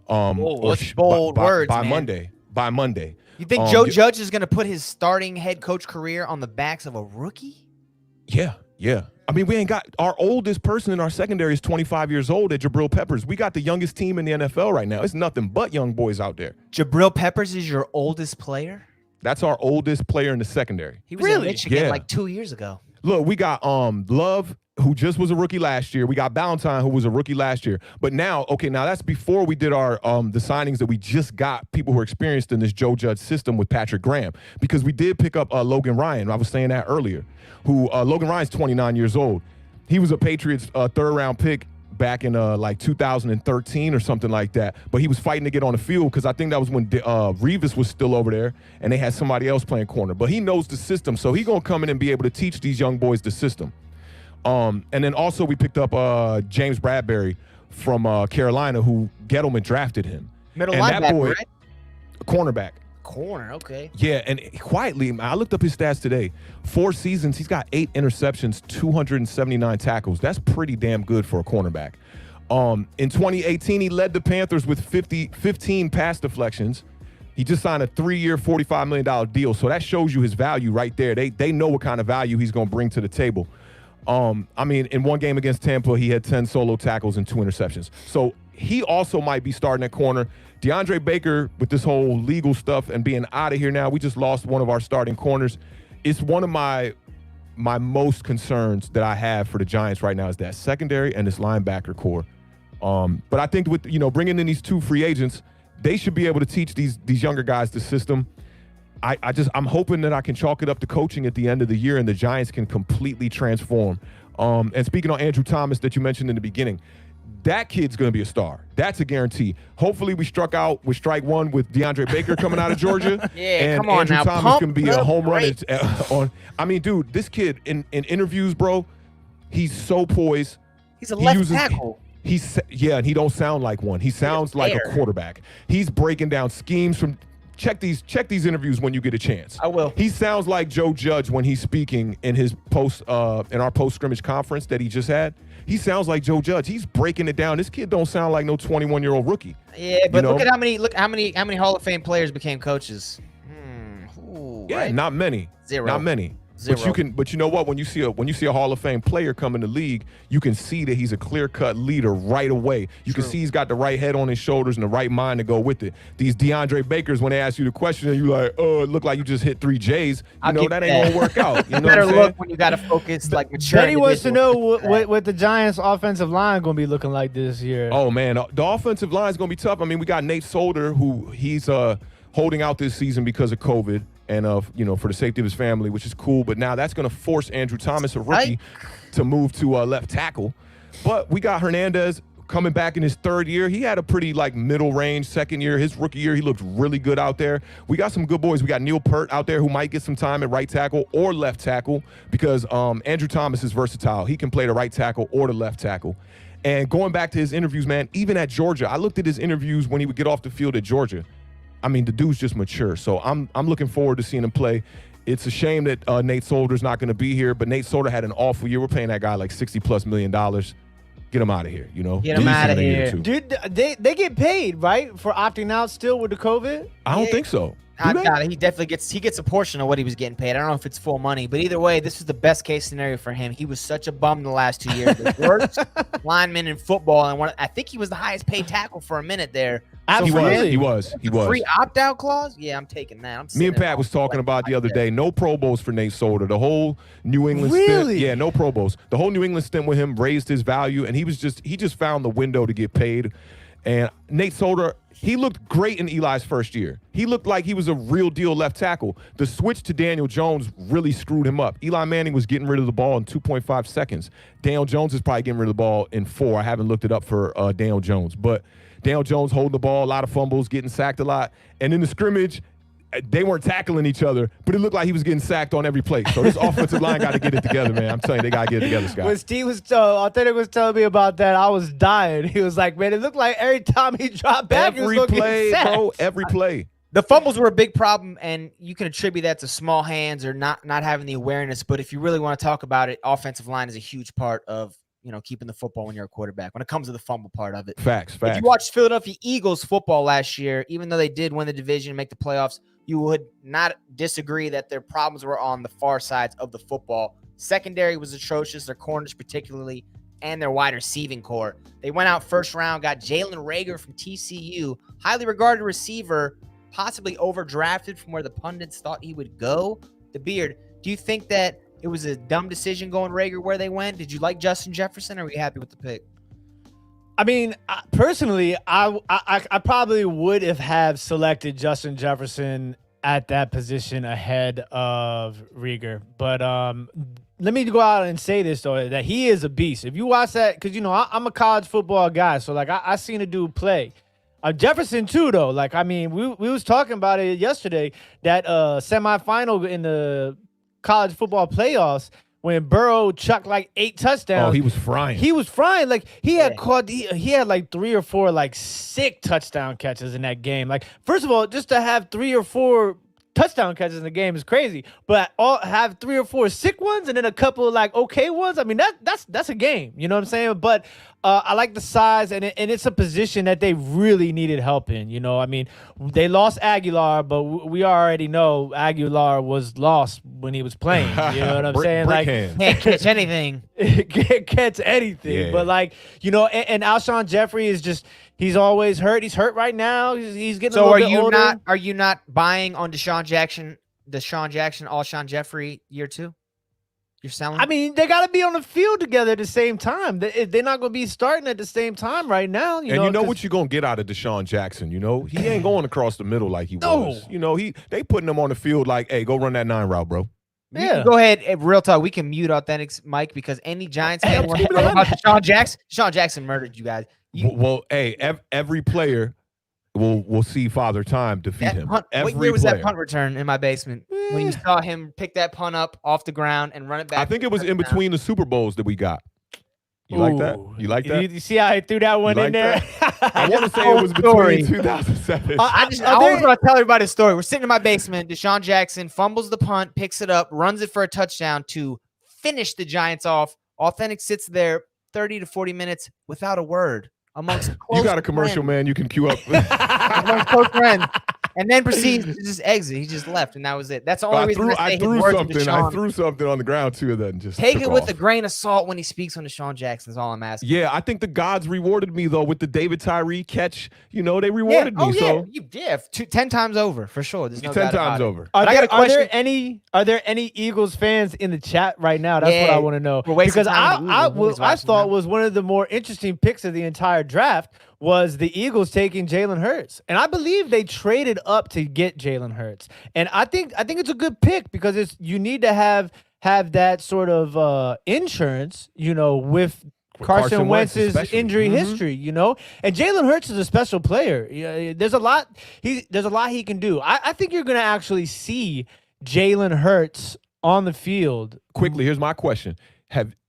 What's bold words, by man. By Monday. You think Joe Judge is going to put his starting head coach career on the backs of a rookie? Yeah. I mean, we ain't got our oldest person in our secondary is 25 years old at Jabril Peppers. We got the youngest team in the NFL right now. It's nothing but young boys out there. Jabril Peppers is your oldest player? That's our oldest player in the secondary. He was in Michigan like 2 years ago. Look, we got Love, who just was a rookie last year. We got Ballantyne, who was a rookie last year. But now that's before we did our the signings that we just got, people who are experienced in this Joe Judge system with Patrick Graham, because we did pick up Logan Ryan. I was saying that earlier. Logan Ryan's 29 years old. He was a Patriots 3rd round pick back in like 2013 or something like that. But he was fighting to get on the field because I think that was when Revis was still over there and they had somebody else playing corner. But he knows the system, so he's going to come in and be able to teach these young boys the system. And then also we picked up James Bradbury from Carolina, who Gettleman drafted him. Middle linebacker, that boy, right? Cornerback. Corner, okay. Yeah, and quietly, I looked up his stats today. 4 seasons, he's got 8 interceptions, 279 tackles. That's pretty damn good for a cornerback. In 2018, he led the Panthers with 15 pass deflections. He just signed a 3-year, $45 million deal. So that shows you his value right there. They know what kind of value he's going to bring to the table. I mean, in one game against Tampa, he had 10 solo tackles and 2 interceptions. So he also might be starting at corner. DeAndre Baker, with this whole legal stuff and being out of here now, we just lost one of our starting corners. It's one of my most concerns that I have for the Giants right now is that secondary and this linebacker core. But I think with bringing in these 2 free agents, they should be able to teach these younger guys the system. I'm hoping that I can chalk it up to coaching at the end of the year and the Giants can completely transform. And speaking on Andrew Thomas that you mentioned in the beginning, that kid's going to be a star. That's a guarantee. Hopefully we struck out with strike 1 with DeAndre Baker coming out of Georgia. Yeah, and come on Andrew now. Thomas can be a home run on. I mean, dude, this kid in interviews, bro, he's so poised. He's a left tackle. And he don't sound like one. He sounds like a quarterback. He's breaking down schemes from check these interviews when you get a chance. I will. He sounds like Joe Judge when he's speaking in his in our post scrimmage conference that he just had. He sounds like Joe Judge. He's breaking it down. This kid don't sound like no 21-year-old rookie. Yeah, but look at how many Hall of Fame players became coaches. Right? Not many. 0. Not many. 0. But you know what? When you see a Hall of Fame player come in the league, you can see that he's a clear-cut leader right away. You can see he's got the right head on his shoulders and the right mind to go with it. These DeAndre Bakers, when they ask you the question, and you like, oh, it looked like you just hit 3 J's. That ain't gonna work out. You know better what I'm look when you got to focus like mature. Benny wants to know what the Giants' offensive line going to be looking like this year. Oh man, the offensive line is gonna be tough. I mean, we got Nate Solder, who he's holding out this season because of COVID. And for the safety of his family, which is cool. But now that's going to force Andrew Thomas, a rookie, to move to left tackle. But we got Hernandez coming back in his 3rd year. He had a pretty middle range 2nd year. His rookie year, he looked really good out there. We got some good boys. We got Neil Peart out there who might get some time at right tackle or left tackle because Andrew Thomas is versatile. He can play the right tackle or the left tackle. And going back to his interviews, man, even at Georgia, I looked at his interviews when he would get off the field at Georgia. I mean, the dude's just mature. So I'm looking forward to seeing him play. It's a shame that Nate Solder's not going to be here, but Nate Solder had an awful year. We're paying that guy like $60+ million. get him out of here. You know, Get him outta here. Dude, they get paid, right, for opting out still with the COVID? I don't think so. He definitely gets a portion of what he was getting paid. I don't know if it's full money, but either way, this was the best case scenario for him. He was such a bum the last 2 years. The worst lineman in football, and I think he was the highest paid tackle for a minute there. Absolutely. He was. Free opt-out clause? Yeah, I'm taking that. Me and Pat was talking about the other day. No Pro Bowls for Nate Solder. The whole New England Really? stint. Yeah, no Pro Bowls. The whole New England stint with him raised his value, and he just found the window to get paid. And Nate Solder, he looked great in Eli's first year. He looked like he was a real deal left tackle. The switch to Daniel Jones really screwed him up. Eli Manning was getting rid of the ball in 2.5 seconds. Daniel Jones is probably getting rid of the ball in 4. I haven't looked it up for Daniel Jones. But Daniel Jones holding the ball, a lot of fumbles, getting sacked a lot. And in the scrimmage, they weren't tackling each other, but it looked like he was getting sacked on every play. So this offensive line got to get it together, man. I'm telling you, they got to get it together, Scott. When Steve Authentik was telling me about that, I was dying. He was like, man, it looked like every time he dropped back, he was going to get sacked. Bro, every play. The fumbles were a big problem, and you can attribute that to small hands or not having the awareness. But if you really want to talk about it, offensive line is a huge part of keeping the football when you're a quarterback. When it comes to the fumble part of it, Facts. If you watched Philadelphia Eagles football last year, even though they did win the division and make the playoffs, you would not disagree that their problems were on the far sides of the football. Secondary was atrocious, their corners particularly, and their wide receiving core. They went out first round, got Jalen Reagor from TCU, highly regarded receiver, possibly overdrafted from where the pundits thought he would go. The Beard, do you think that it was a dumb decision going Reagor where they went? Did you like Justin Jefferson, or were you happy with the pick? I mean, personally, I probably would have selected Justin Jefferson at that position ahead of Reagor. But let me go out and say this, though, that he is a beast. If you watch that, because, I'm a college football guy, so, I seen a dude play. Jefferson, too, though. We was talking about it yesterday, that semifinal in the college football playoffs, when Burrow chucked 8 touchdowns. Oh, he was frying. He was frying. He had 3 or 4 sick touchdown catches in that game. First of all, just to have 3 or 4 touchdown catches in the game is crazy. But have 3 or 4 sick ones and then a couple of okay ones. I mean, that's a game. You know what I'm saying? But I like the size, and it's a position that they really needed help in. I mean, they lost Aguilar, but we already know Aguilar was lost when he was playing. You know what I'm saying? Can't catch anything. Can't catch anything. Yeah. But and Alshon Jeffrey is just, he's always hurt. He's hurt right now. He's getting a little bit older. Are you not buying on Deshaun Jackson, Alshon Jeffrey year 2? You're selling? I mean, they got to be on the field together at the same time. They're not going to be starting at the same time right now. You know what you're going to get out of Deshaun Jackson, He ain't going across the middle like he was. They putting him on the field hey, go run that 9 route, bro. Yeah. Go ahead. Real talk. We can mute Authentik's mic because any Giants fan wants to talk about Deshaun Jackson. Deshaun Jackson murdered you guys. Every player will see Father Time defeat him. What year was that punt return in my basement? When you saw him pick that punt up off the ground and run it back. I think it was in between the Super Bowls that we got. You like that? You like that? You see how I threw that one in there? I want to say it was between 2007. I always want to tell everybody a story. We're sitting in my basement. Deshaun Jackson fumbles the punt, picks it up, runs it for a touchdown to finish the Giants off. Authentik sits there 30 to 40 minutes without a word. Amongst you got a commercial, man. You can queue up. Amongst close friends. And then proceeds to just exit. He just left, and that was it. That's the only reason I threw something on the ground too, and then just take it with a grain of salt when he speaks on Deshaun Jackson. Is all I'm asking. Yeah, I think the gods rewarded me though with the David Tyree catch. They rewarded me. So you did 10 times over for sure. There's no 10 times over. Are there any Eagles fans in the chat right now? That's what I want to know. Because I thought was one of the more interesting picks of the entire draft was the Eagles taking Jalen Hurts. And I believe they traded up to get Jalen Hurts. And I think it's a good pick because you need to have that sort of insurance, with Carson Wentz's injury history, And Jalen Hurts is a special player. There's a lot he can do. I think you're going to actually see Jalen Hurts on the field. Quickly, here's my question.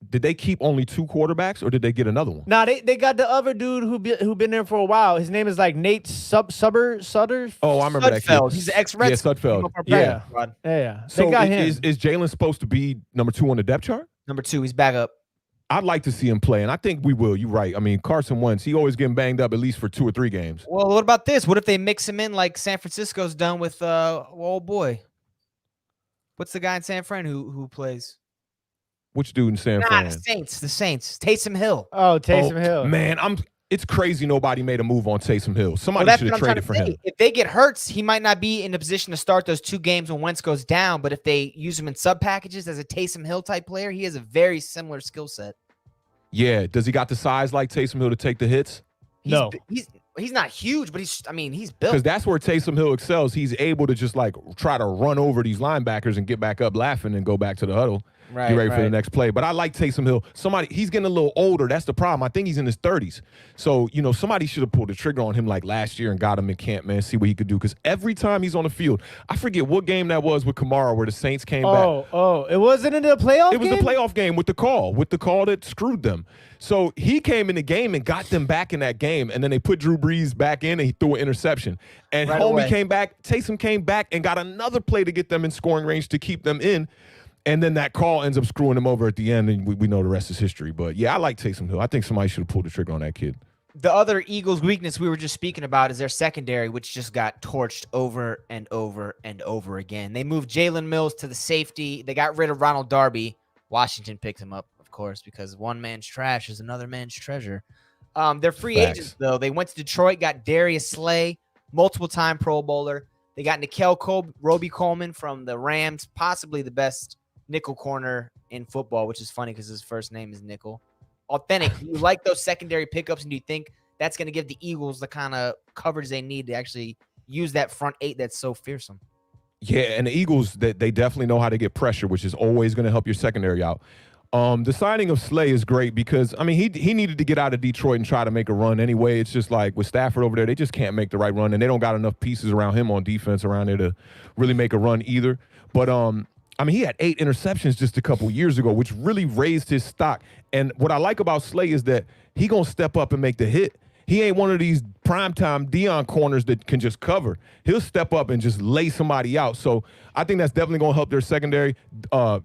Did they keep only 2 quarterbacks, or did they get another one? No, they got the other dude who been there for a while. His name is Nate Sutter. Oh, I remember that kid. He's the ex-Red. Yeah, Sudfeld. Yeah. So they got him. Is Jalen supposed to be number 2 on the depth chart? Number 2, he's back up. I'd like to see him play, and I think we will. You're right. I mean, Carson Wentz, he always getting banged up at least for 2 or 3 games. Well, what about this? What if they mix him in like San Francisco's done with old boy? What's the guy in San Fran who plays? Which dude in San Fran? The Saints. Taysom Hill. Oh, Taysom Hill. Man, it's crazy nobody made a move on Taysom Hill. Somebody should have traded for him. If they get Hurts, he might not be in a position to start those 2 games when Wentz goes down, but if they use him in sub packages as a Taysom Hill type player, he has a very similar skill set. Yeah. Does he got the size like Taysom Hill to take the hits? No. He's not huge, but he's built. Because that's where Taysom Hill excels. He's able to just like try to run over these linebackers and get back up laughing and go back to the huddle. Get ready for the next play. But I like Taysom Hill. He's getting a little older. That's the problem. I think he's in his 30s. So, somebody should have pulled the trigger on him like last year and got him in camp, man, see what he could do. Because every time he's on the field, I forget what game that was with Kamara where the Saints came back. Oh, it wasn't in the playoff game? It was the playoff game with the call that screwed them. So he came in the game and got them back in that game, and then they put Drew Brees back in and he threw an interception. And Taysom came back and got another play to get them in scoring range to keep them in. And then that call ends up screwing him over at the end, and we know the rest is history. But, yeah, I like Taysom Hill. I think somebody should have pulled the trigger on that kid. The other Eagles' weakness we were just speaking about is their secondary, which just got torched over and over and over again. They moved Jalen Mills to the safety. They got rid of Ronald Darby. Washington picked him up, of course, because one man's trash is another man's treasure. They're free agents, though. They went to Detroit, got Darius Slay, multiple-time Pro Bowler. They got Roby Coleman from the Rams, possibly the best nickel corner in football, which is funny because his first name is Nickel. Awthentik, do you like those secondary pickups, and do you think that's going to give the Eagles the kind of coverage they need to actually use that front 8 that's so fearsome? Yeah, and the Eagles, they definitely know how to get pressure, which is always going to help your secondary out. The signing of Slay is great because, I mean, he needed to get out of Detroit and try to make a run anyway. It's just like with Stafford over there, they just can't make the right run, and they don't got enough pieces around him on defense around there to really make a run either. But, I mean, he had 8 interceptions just a couple years ago, which really raised his stock. And what I like about Slay is that he going to step up and make the hit. He ain't one of these primetime Deion corners that can just cover. He'll step up and just lay somebody out. So I think that's definitely going to help their secondary. The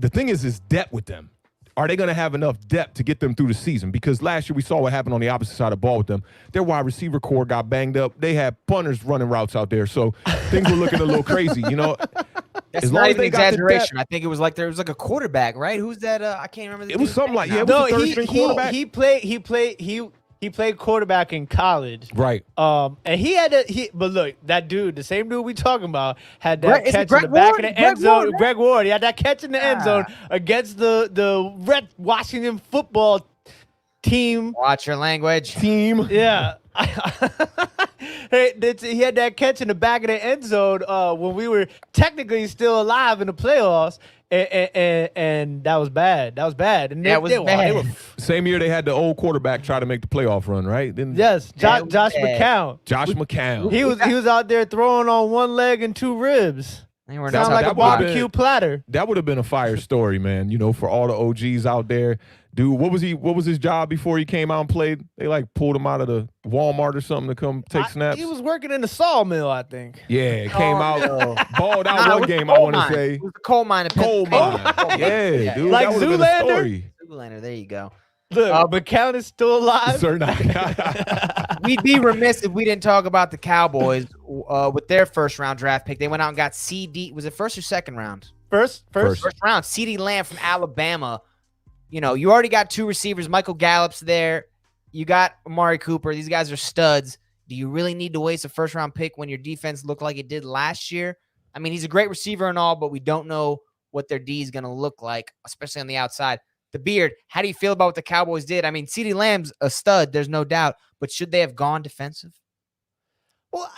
thing is depth with them. Are they going to have enough depth to get them through the season? Because last year we saw what happened on the opposite side of the ball with them. Their wide receiver core got banged up. They had punters running routes out there. So things were looking a little crazy, That's not even an exaggeration. I think it was like there was like a quarterback, right? Who's that? I can't remember. It was something like it was a third-string quarterback. He played quarterback in college, right? And he had but look, that dude, the same dude we talking about, had that catch in the back of the end zone. Greg Ward, he had that catch in the end zone against the Red Washington football team. Watch your language. Team. Yeah. He had that catch in the back of the end zone when we were technically still alive in the playoffs, and that was bad. That was bad. And that was bad. Same year they had the old quarterback try to make the playoff run, right? Yes, Josh McCown. Josh McCown. He was out there throwing on one leg and 2 ribs. Sound like a barbecue platter. That would have been a fire story, man. For all the OGs out there. Dude, what was his job before he came out and played? They like pulled him out of the Walmart or something to come take snaps. He was working in the sawmill, I think. Yeah, came out, balled out one game, I want to say. It was the coal mine. Yeah, dude. Like Zoolander? Zoolander, there you go. Look, McCown is still alive. Sir, not. We'd be remiss if we didn't talk about the Cowboys with their first-round draft pick. They went out and got CD. Was it first or second round? First round. CeeDee Lamb from Alabama. You already got 2 receivers. Michael Gallup's there. You got Amari Cooper. These guys are studs. Do you really need to waste a first-round pick when your defense looked like it did last year? I mean, he's a great receiver and all, but we don't know what their D is going to look like, especially on the outside. The Beard, how do you feel about what the Cowboys did? I mean, CeeDee Lamb's a stud, there's no doubt, but should they have gone defensive? Well,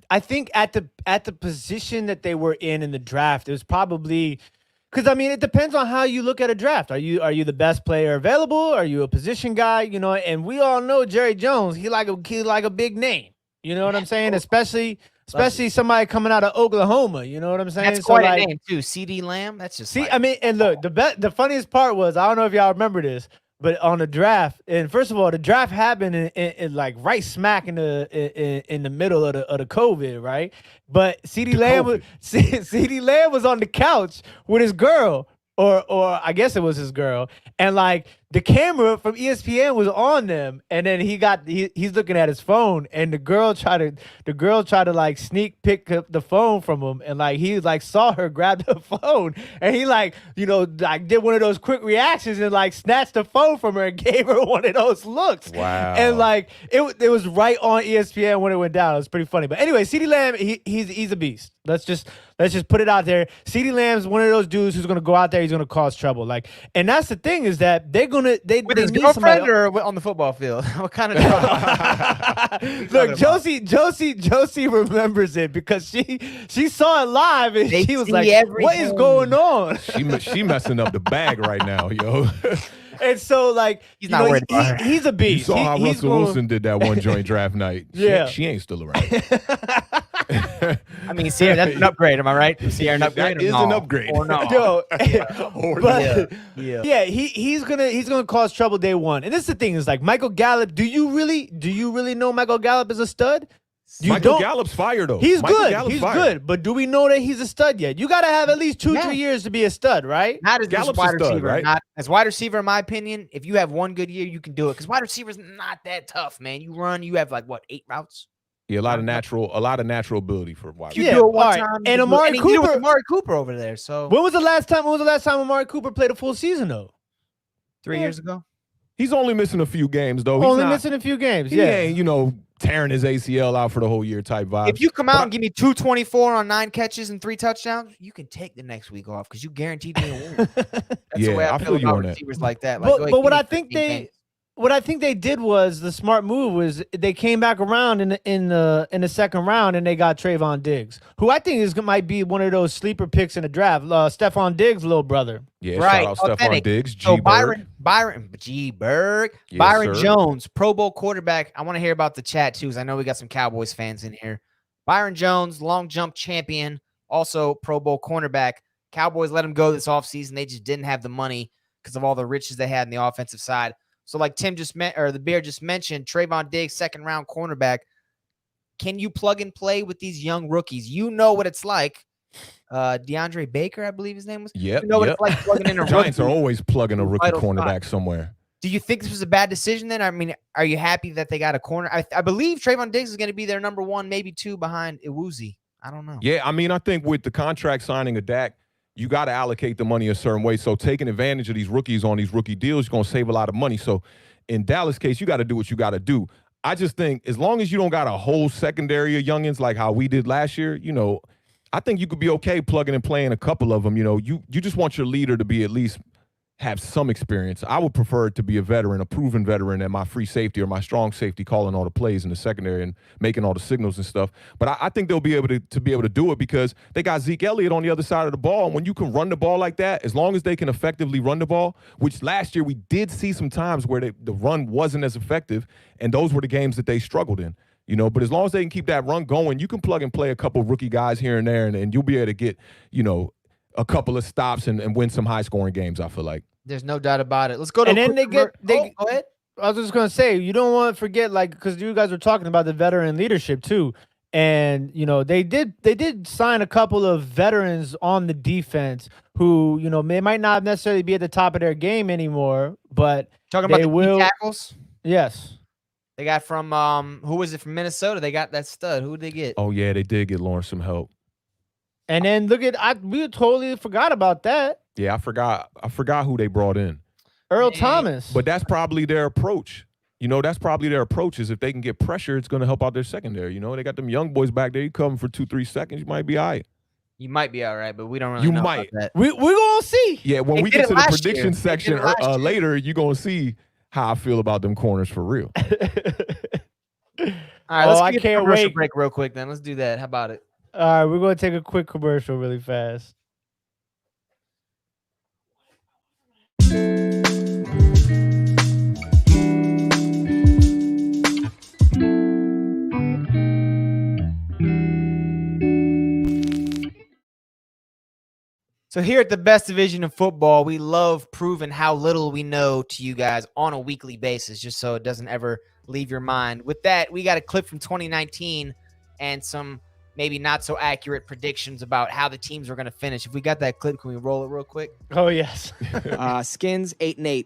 I think at the position that they were in the draft, it was probably because I mean it depends on how you look at a draft. Are you the best player available? Are you a position guy? And we all know Jerry Jones. He like a big name. You know what I'm saying? Especially somebody coming out of Oklahoma. You know what I'm saying? That's quite a name too. CeeDee Lamb. That's just I mean, and look, the funniest part was I don't know if y'all remember this. But on the draft, and first of all, the draft happened in like right smack in the middle of the COVID, right? But CeeDee Lamb was on the couch with his girl, or I guess it was his girl, and like the camera from ESPN was on them, and then he's looking at his phone, and the girl tried to like sneak pick up the phone from him, and like he like saw her grab the phone, and he like like did one of those quick reactions and like snatched the phone from her and gave her one of those looks. Wow. And like it was right on ESPN when it went down. It was pretty funny. But anyway, CeeDee Lamb, he's a beast. Let's just put it out there. CeeDee Lamb's one of those dudes who's gonna go out there. He's gonna cause trouble. Like, and that's the thing is that they with his need girlfriend somebody. or on the football field? What kind of trouble? Look, Josie remembers it because she saw it live and They she was see like, "What is everything. going on?" She messing up the bag right now, yo. And so like He's not worried about her. he's a You beast. saw how He's Russell going- Wilson did that one joint draft night. Yeah. She ain't still around. I mean, Sierra, that's an upgrade. Am I right? Sierra, an upgrade. That or is no? an upgrade. Or no? Yo, Or but Yeah. yeah, he's gonna cause trouble day one. And this is the thing is like Michael Gallup. Do you really know Michael Gallup is a stud? You Michael don't. Gallup's fire though. He's Michael good. Gallup's He's fire. good. But do we know that he's a stud yet? You got to have at least 2-3 Yeah. years to be a stud, right? Not as Gallup's a wide stud, receiver, right? Not as wide receiver, in my opinion. If you have one good year, you can do it. Because wide receiver's not that tough, man. You run, you have like what, 8 routes? Yeah, a lot of natural ability for wide You Yeah, receiver. do it one all right. time. And you do it. Amari he did it with Cooper- Amari Cooper over there. So When was the last time Amari Cooper played a full season though? 3 years ago. He's only missing a few games though. Only He's not, missing a few games. He Yeah. ain't, tearing his ACL out for the whole year type vibe. If you come out and give me 224 on 9 catches and 3 touchdowns, you can take the next week off because you guaranteed me a win. That's Yeah, the way I I feel feel you about on that. receivers like that. Like, But- go ahead, but give what me I think 15 they- games. What I think they did was the smart move was they came back around in the second round and they got Trayvon Diggs, who I think might be one of those sleeper picks in the draft. Stephon Diggs' little brother. yeah, Right, shout out Stephon Awthentik. Diggs, So G-Bird. Byron Yes, Byron sir. Jones, Pro Bowl quarterback. I want to hear about the chat too, because I know we got some Cowboys fans in here. Byron Jones, long jump champion, also Pro Bowl cornerback. Cowboys let him go this offseason. They just didn't have the money because of all the riches they had in the offensive side. So like Tim the Bear just mentioned, Trayvon Diggs, 2nd round cornerback. Can you plug and play with these young rookies? You know what it's like. DeAndre Baker, I believe his name was. Yep, You know what yep. it's like plugging in a Giants are rookie. always plugging a rookie Vital spot. cornerback somewhere. Do you think this was a bad decision then? I mean, are you happy that they got a corner? I believe Trayvon Diggs is going to be their number 1, maybe 2 behind Iwuzi. I don't know. Yeah, I mean, I think with the contract signing of Dak, you got to allocate the money a certain way. So taking advantage of these rookies on these rookie deals, you're going to save a lot of money. So in Dallas' case, you got to do what you got to do. I just think as long as you don't got a whole secondary of youngins like how we did last year, I think you could be okay plugging and playing a couple of them. You just want your leader to be at least have some experience. I would prefer it to be a veteran, a proven veteran, and my free safety or my strong safety calling all the plays in the secondary and making all the signals and stuff. But I think they'll be able to do it because they got Zeke Elliott on the other side of the ball. And when you can run the ball like that, as long as they can effectively run the ball, which last year we did see some times where the run wasn't as effective, and those were the games that they struggled in. But as long as they can keep that run going, you can plug and play a couple of rookie guys here and there, and you'll be able to get, a couple of stops and win some high-scoring games, I feel like. There's no doubt about it. Let's go to And then go ahead. I was just gonna say you don't want to forget because you guys were talking about the veteran leadership too, and they did sign a couple of veterans on the defense who they might not necessarily be at the top of their game anymore, but Talking about they the will. key tackles. Yes. They got from who was it from Minnesota? They got that stud. Who did they get? Oh, yeah, they did get Lawrence some help. And then we totally forgot about that. Yeah, I forgot who they brought in. Earl Man. Thomas. But that's probably their approach. That's probably their approach is if they can get pressure, it's going to help out their secondary. They got them young boys back there. You come for 2-3 seconds, you might be all right. You might be all right, but we don't really You know might. about that. we're gonna see. Yeah, when They we did get it to the last year. prediction They section did it last year. later, you're going to see how I feel about them corners for real. All right, Oh, let's I get can't a commercial wait. break real quick. Then let's do that. How about it? All right, we're gonna take a quick commercial really fast. So here at the best division of football, we love proving how little we know to you guys on a weekly basis, just so it doesn't ever leave your mind. With that, we got a clip from 2019 and some maybe not so accurate predictions about how the teams are going to finish. If we got that clip, can we roll it real quick? Oh yes. Skins 8-8.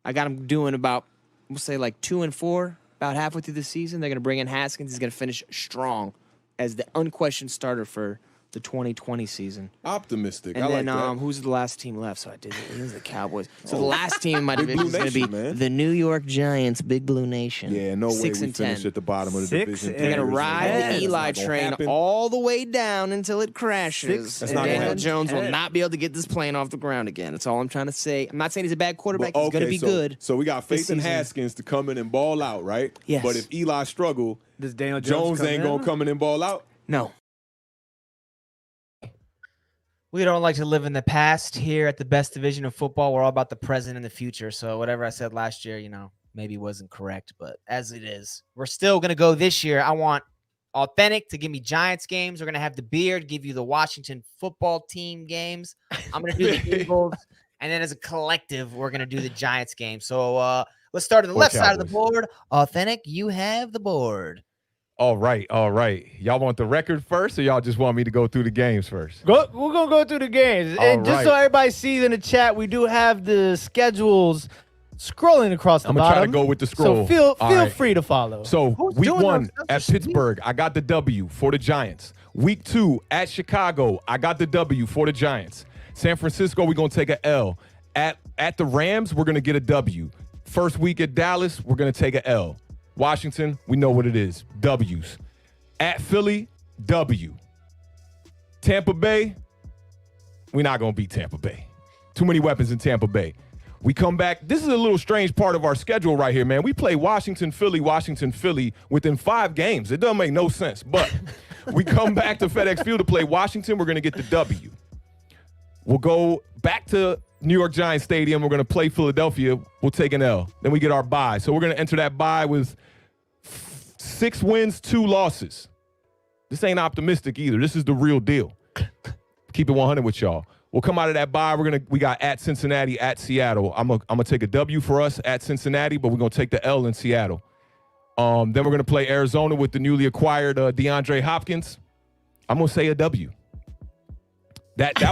I got them doing about, we'll say like 2-4, about halfway through the season. They're going to bring in Haskins. He's going to finish strong as the unquestioned starter for the 2020 season. Optimistic. And I then like that. who's the last team left? So I did it. It was the Cowboys. So the last team in my division is going to be man. the New York Giants, Big Blue Nation. Yeah, no way 6 we and finish 10. at the bottom of the 6 division. and They're going to ride That's the Eli not gonna train happen. all the way down until it crashes. 6 That's And not gonna Daniel happen. Jones will not be able to get this plane off the ground again. That's all I'm trying to say. I'm not saying he's a bad quarterback. He's going to be good. So we got faith in season. Haskins to come in and ball out, right? Yes. But if Eli struggle, Does Daniel Jones come ain't in? going to come in and ball out? No. We don't like to live in the past here at the best division of football. We're all about the present and the future. So whatever I said last year, maybe wasn't correct, but as it is, we're still going to go this year. I want Awthentik to give me Giants games. We're going to have the Beard give you the Washington football team games. I'm going to do the Eagles. And then as a collective, we're going to do the Giants game. So let's start on the left side of the board. Awthentik, you have the board. All right. Y'all want the record first, or y'all just want me to go through the games first? We're going to go through the games. And just so everybody sees in the chat, we do have the schedules scrolling across the I'm bottom. going to try to go with the scroll. So feel right. free to follow. So Who's week doing 1 those stuff at for Steve? Pittsburgh, I got the W for the Giants. Week 2 at Chicago, I got the W for the Giants. San Francisco, we're going to take a L. At the Rams, we're going to get a W. First week at Dallas, we're going to take a L. Washington, we know what it is. W's. At Philly, W. Tampa Bay, we're not going to beat Tampa Bay. Too many weapons in Tampa Bay. We come back. This is a little strange part of our schedule right here, man. We play Washington, Philly within 5 games. It doesn't make no sense. But we come back to FedEx Field to play Washington. We're going to get the W. We'll go back to New York Giants Stadium. We're going to play Philadelphia. We'll take an L. Then we get our bye. So we're going to enter that bye with 6 wins, 2 losses. This ain't optimistic either. This is the real deal. Keep it 100 with y'all. We'll come out of that bye. We got at Cincinnati, at Seattle. I'm gonna take a W for us at Cincinnati, but we're gonna take the L in Seattle. Then we're gonna play Arizona with the newly acquired DeAndre Hopkins. I'm gonna say a W. That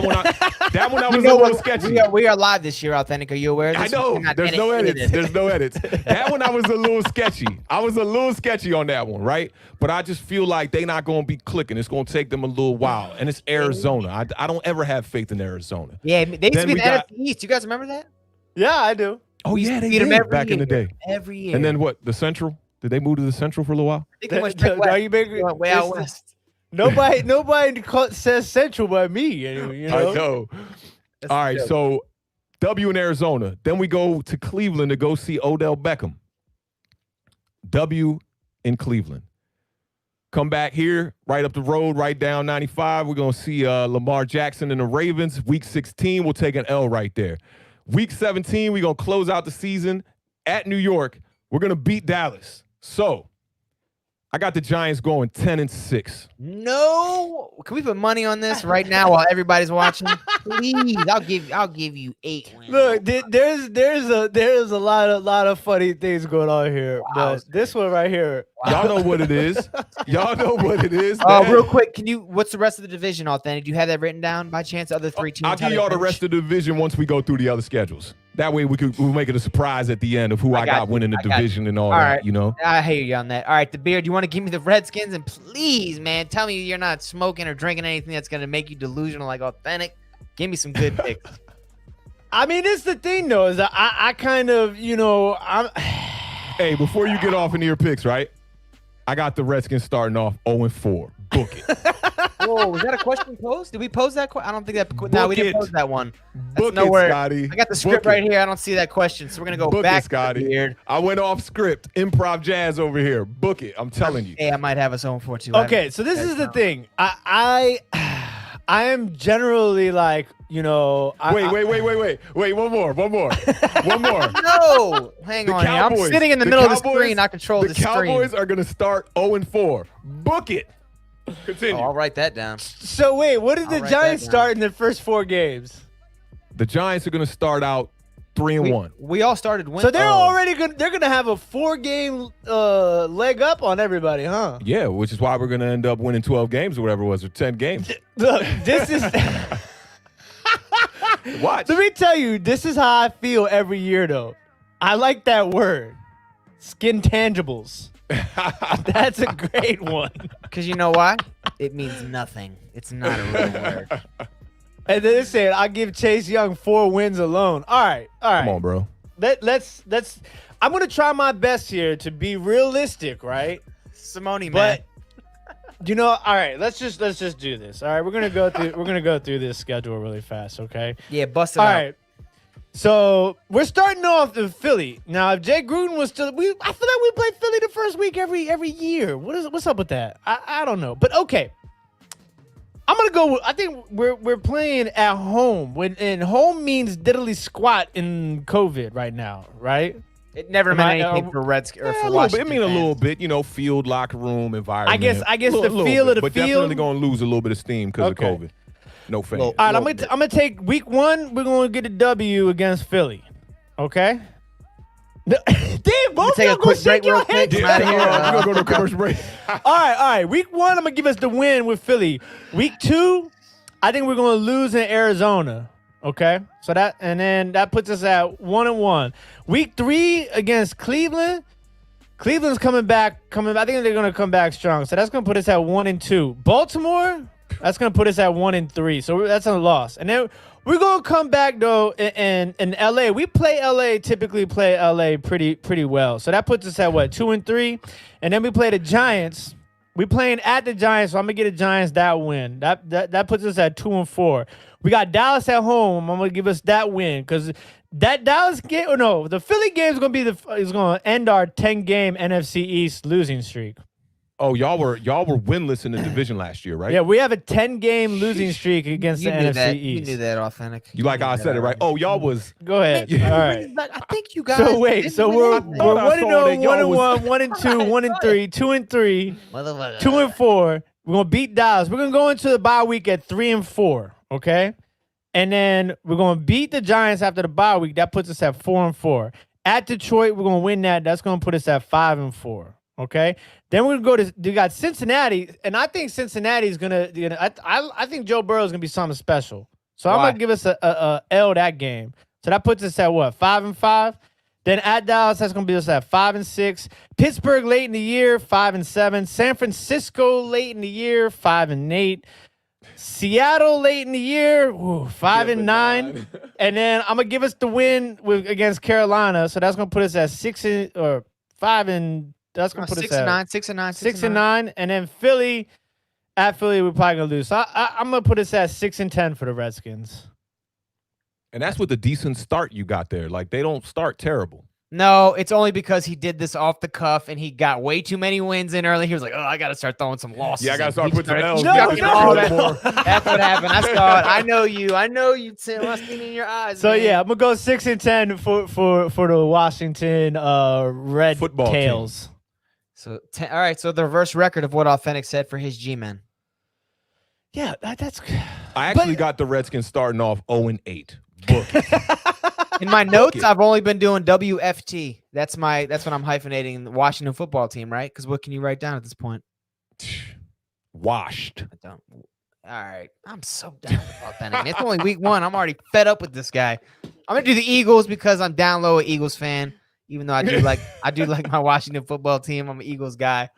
one I was a little sketchy. We are live this year, Awthentik. Are you aware of I this? know. We cannot There's no edit edits. it. There's no edits. That one I was a little sketchy. I was a little sketchy on that one, right? But I just feel like they not going to be clicking. It's going to take them a little while. And it's Arizona. I don't ever have faith in Arizona. Yeah, they used to Then be in we the got- NFC East. You guys remember that? Yeah, I do. Oh, We used yeah, to they beat them did every back in the year. day. Every year. And then what? The Central? Did they move to the Central for a little while? I think they went straight Are west. you big? They went way out west. Nobody says Central but me. You know? I know. That's All the right, joke. so W in Arizona. Then we go to Cleveland to go see Odell Beckham. W in Cleveland. Come back here, right up the road, right down 95. We're going to see Lamar Jackson and the Ravens. Week 16, we'll take an L right there. Week 17, we're going to close out the season at New York. We're going to beat Dallas. So I got the Giants going 10-6. No, can we put money on this right now while everybody's watching? Please, I'll give you 8 wins. Look, there's a lot of funny things going on here, but this one right here. Y'all know what it is. Y'all know what it is. Oh, man. real quick, what's the rest of the division, Awthentik? Do you have that written down by chance? The other 3 teams. I'll give y'all the rest of the division once we go through the other schedules. That way we'll make it a surprise at the end of who I got winning the division and all that, right. you know? I hear you on that. All right, the Beard, you want to give me the Redskins? And please, man, tell me you're not smoking or drinking anything that's going to make you delusional like Awthentik. Give me some good picks. I mean, it's the thing though, is that I kind of, I'm. Hey, before you get off into your picks, right? I got the Redskins starting off 0-4. Book it. Whoa, was that a question posed? Did we pose that question? I don't think that. No, we didn't it. pose that one. Book nowhere. it, Scotty. I got the script Book right it. here. I don't see that question, so we're gonna go Book back it, Scotty. to the Beard. I went off script. Improv jazz over here. Book it. I'm telling you. Hey, I might have us home for too. Okay, so this is the thing. I am generally like, Wait. One more. No, hang The on. Here. I'm Cowboys- sitting in the the middle of the Cowboys- screen. I control The the screen. Cowboys are going to start 0-4. Book it. Continue. Oh, I'll write that down. so wait, what did the I'll write Giants that down. start in their first 4 games? The Giants are going to start out 3-1. We all started winning. So they're already gonna have a 4-game leg up on everybody, huh? Yeah, which is why we're going to end up winning 12 games or whatever it was, or 10 games. Look, this is Watch. let me tell you, this is how I feel every year though. I like that word. Skin tangibles. That's a great one. Because you know why? It means nothing. It's not a real word. And then it said, "I'll give Chase Young 4 wins alone." All right. Come on, bro. Let's. I'm gonna try my best here to be realistic, right? Simone, man. But all right. Let's just do this. All right, we're gonna go through this schedule really fast. Okay. Yeah, bust it All out. right. So we're starting off in Philly. Now, if Jay Gruden was still, I feel like we play Philly the first week every year. What's up with that? I don't know. But okay. I'm gonna go. I think we're playing at home. And home means diddly squat in COVID right now, right? It never meant anything for Redskins or for Washington. It mean a fans. little bit, field, locker room, environment. I guess the little feel bit, of the but field. definitely going to lose a little bit of steam because of COVID. No fans. All right, I'm gonna take week 1. We're gonna get a W against Philly. Okay. Damn, both take a y'all gonna quick shake break your real quick. heads. I'm outta here. We're going to go to a commercial break. All right. Week 1, I'm gonna give us the win with Philly. Week 2, I think we're gonna lose in Arizona. Okay, so that puts us at 1-1. Week 3 against Cleveland. Cleveland's coming back. I think they're gonna come back strong. So that's gonna put us at 1-2. Baltimore, that's gonna put us at 1-3. So that's a loss. And then we're gonna come back though in LA. We typically play LA pretty well. So that puts us at 2-3. And then we play the Giants. We playing at the Giants, so I'm gonna get the Giants that win. That puts us at 2-4. We got Dallas at home. I'm gonna give us that win because that Dallas game, the Philly game is gonna end our 10-game NFC East losing streak. Oh, y'all were winless in the division last year, right? Yeah, we have a 10-game losing streak against the NFC East. You knew that, Authentic. You like how I said it, right? Oh, y'all was. Go ahead. All right. I think you guys. So wait, so we're 1-0, that y'all 1-1, 1-2, 1-3, 2-3, 2-4. We're gonna beat Dallas. We're gonna go into the bye week at 3-4. Okay, and then we're gonna beat the Giants after the bye week. That puts us at 4-4. At Detroit, we're gonna win that. That's gonna put us at 5-4. Okay. Then we're gonna go to. You got Cincinnati, and I think Cincinnati is gonna. I think Joe Burrow is gonna be something special. So I'm gonna give us a L that game. So that puts us at 5-5. Then at Dallas, that's gonna be us at 5-6. Pittsburgh late in the year, 5-7. San Francisco late in the year, 5-8. Seattle late in the year, 5-9. And then I'm gonna give us the win against Carolina. So that's gonna put us at 5. That's gonna put us at 6-9. And then Philly, at Philly, we're probably gonna lose. So I'm gonna put us at 6-10 for the Redskins. And that's with a decent start you got there. Like, they don't start terrible. No, it's only because he did this off the cuff and he got way too many wins in early. He was like, "Oh, I got to start throwing some losses." Yeah, I got to in." start He putting some L's. No. That's what happened. I saw it. I know you, Tim. I seen it in your eyes. So man. yeah, I'm gonna go 6-10 for the Washington Red Football Tails. team. So all right. So the reverse record of what Authentic said for his G-men. Yeah, that's. I actually got the Redskins starting off 0-8. Book. In my notes, I've only been doing WFT. That's what I'm hyphenating the Washington football team, right? Because what can you write down at this point? Washed. I don't. All right. I'm so down with Authentic. It's only week 1. I'm already fed up with this guy. I'm gonna do the Eagles because I'm down low an Eagles fan. Even though I do like my Washington football team. I'm an Eagles guy.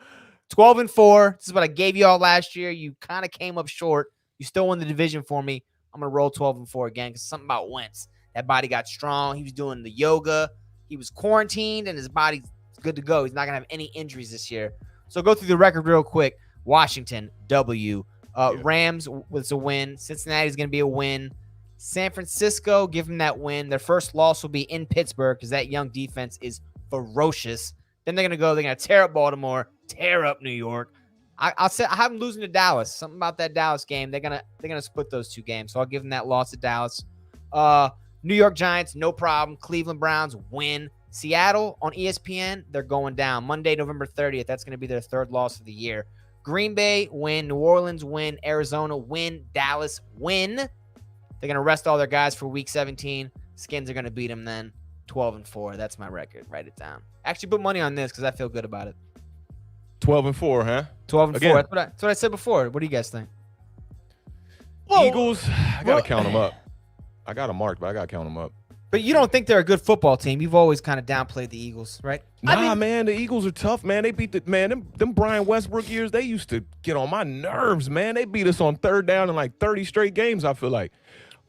12-4. This is what I gave you all last year. You kind of came up short. You still won the division for me. I'm gonna roll 12-4 again because something about Wentz. That body got strong. He was doing the yoga. He was quarantined, and his body's good to go. He's not going to have any injuries this year. So go through the record real quick. Washington, W. Rams was a win. Cincinnati's going to be a win. San Francisco, give them that win. Their first loss will be in Pittsburgh because that young defense is ferocious. Then they're going to tear up Baltimore, tear up New York. I have them losing to Dallas. Something about that Dallas game. They're gonna split those 2 games. So I'll give them that loss to Dallas. New York Giants, no problem. Cleveland Browns win. Seattle on ESPN, they're going down. Monday, November 30th. That's going to be their 3rd loss of the year. Green Bay win. New Orleans win. Arizona win. Dallas win. They're going to rest all their guys for week 17. Skins are going to beat them then. 12-4. That's my record. Write it down. Actually, put money on this because I feel good about it. 12-4, huh? 12-4. Again. That's what I said before. What do you guys think? Whoa. Eagles, I got to count them up. I got them marked, but I got to count them up. But you don't think they're a good football team. You've always kind of downplayed the Eagles, right? Nah, man, the Eagles are tough, man. They beat them Brian Westbrook years. They used to get on my nerves, man. They beat us on third down in like 30 straight games, I feel like.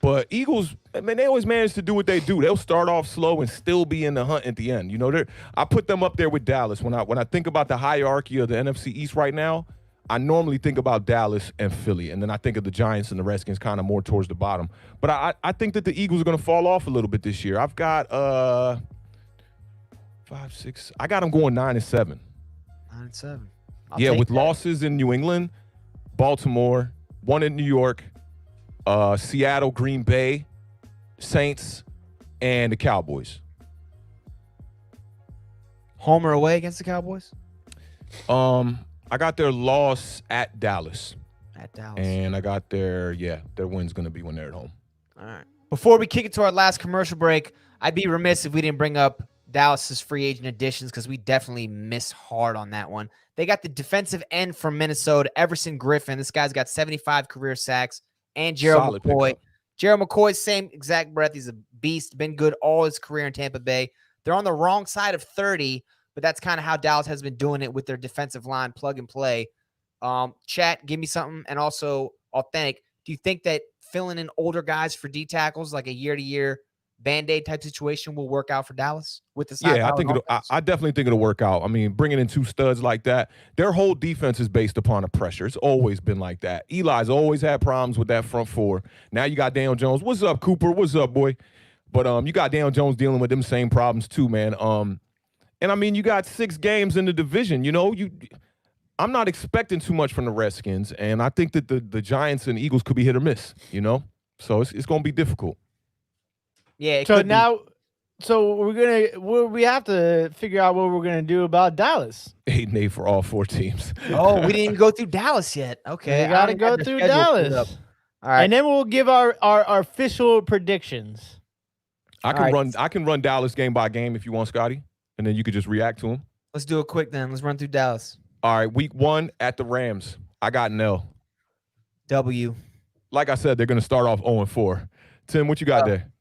But Eagles, man, they always manage to do what they do. They'll start off slow and still be in the hunt at the end. You know, I put them up there with Dallas. When I think about the hierarchy of the NFC East right now, I normally think about Dallas and Philly, and then I think of the Giants and the Redskins kind of more towards the bottom. But I think that the Eagles are going to fall off a little bit this year. I've got 5, 6. I got them going 9-7. 9-7. Yeah, with losses in New England, Baltimore, one in New York, Seattle, Green Bay, Saints, and the Cowboys. Home or away against the Cowboys? I got their loss at Dallas. At Dallas. And I got their win's going to be when they're at home. All right. Before we kick it to our last commercial break, I'd be remiss if we didn't bring up Dallas's free agent additions because we definitely missed hard on that one. They got the defensive end from Minnesota, Everson Griffin. This guy's got 75 career sacks. And Gerald McCoy. Pickup. Gerald McCoy, same exact breath. He's a beast. Been good all his career in Tampa Bay. They're on the wrong side of 30, but that's kind of how Dallas has been doing it with their defensive line, plug and play. Chat, give me something. And also, Awthentik, do you think that filling in older guys for D tackles, like a year-to-year Band-Aid type situation, will work out for Dallas with the Yeah, I definitely think it'll work out. I mean, bringing in 2 studs like that, their whole defense is based upon a pressure. It's always been like that. Eli's always had problems with that front four. Now you got Daniel Jones. What's up, Cooper? What's up, boy? But you got Daniel Jones dealing with them same problems too, man. And I mean, you got 6 games in the division. You know, I'm not expecting too much from the Redskins, and I think that the Giants and Eagles could be hit or miss. You know, so it's going to be difficult. Yeah. We have to figure out what we're gonna do about Dallas. 8-8 for all 4 teams. Oh, we didn't even go through Dallas yet. Okay, we gotta go through Dallas. All right, and then we'll give our official predictions. I can run Dallas game by game if you want, Scotty, and then you could just react to them. Let's do it quick then. Let's run through Dallas. All right, week 1 at the Rams. I got an L. W. Like I said, they're going to start off 0-4. Tim, what you got there?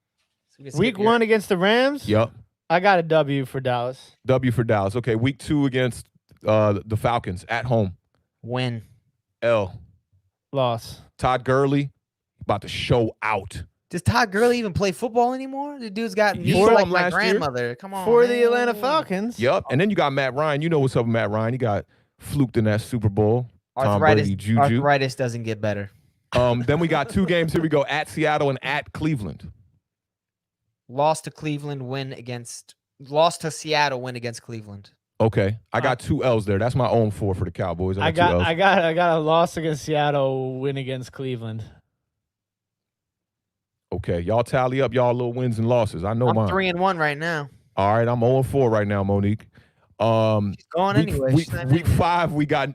Week 1 against the Rams? Yep. I got a W for Dallas. W for Dallas. Okay, week 2 against the Falcons at home. Win. L. Loss. Todd Gurley about to show out. Does Todd Gurley even play football anymore? The dude's got me saw like him my last grandmother. year. Come on, For man. the Atlanta Falcons. Yep. And then you got Matt Ryan. You know what's up with Matt Ryan. He got fluked in that Super Bowl. Tom Brady, Juju. Arthritis doesn't get better. Then we got 2 games. Here we go. At Seattle and at Cleveland. Lost to Seattle, win against Cleveland. Okay. I got 2 L's there. That's my own 4 for the Cowboys. I 2 L's. got a loss against Seattle, win against Cleveland. Okay. Y'all tally up y'all little wins and losses. I know I'm mine. 3-1 right now. All right. I'm 0-4 right now, Monique. She's going anyway. Week 5, we got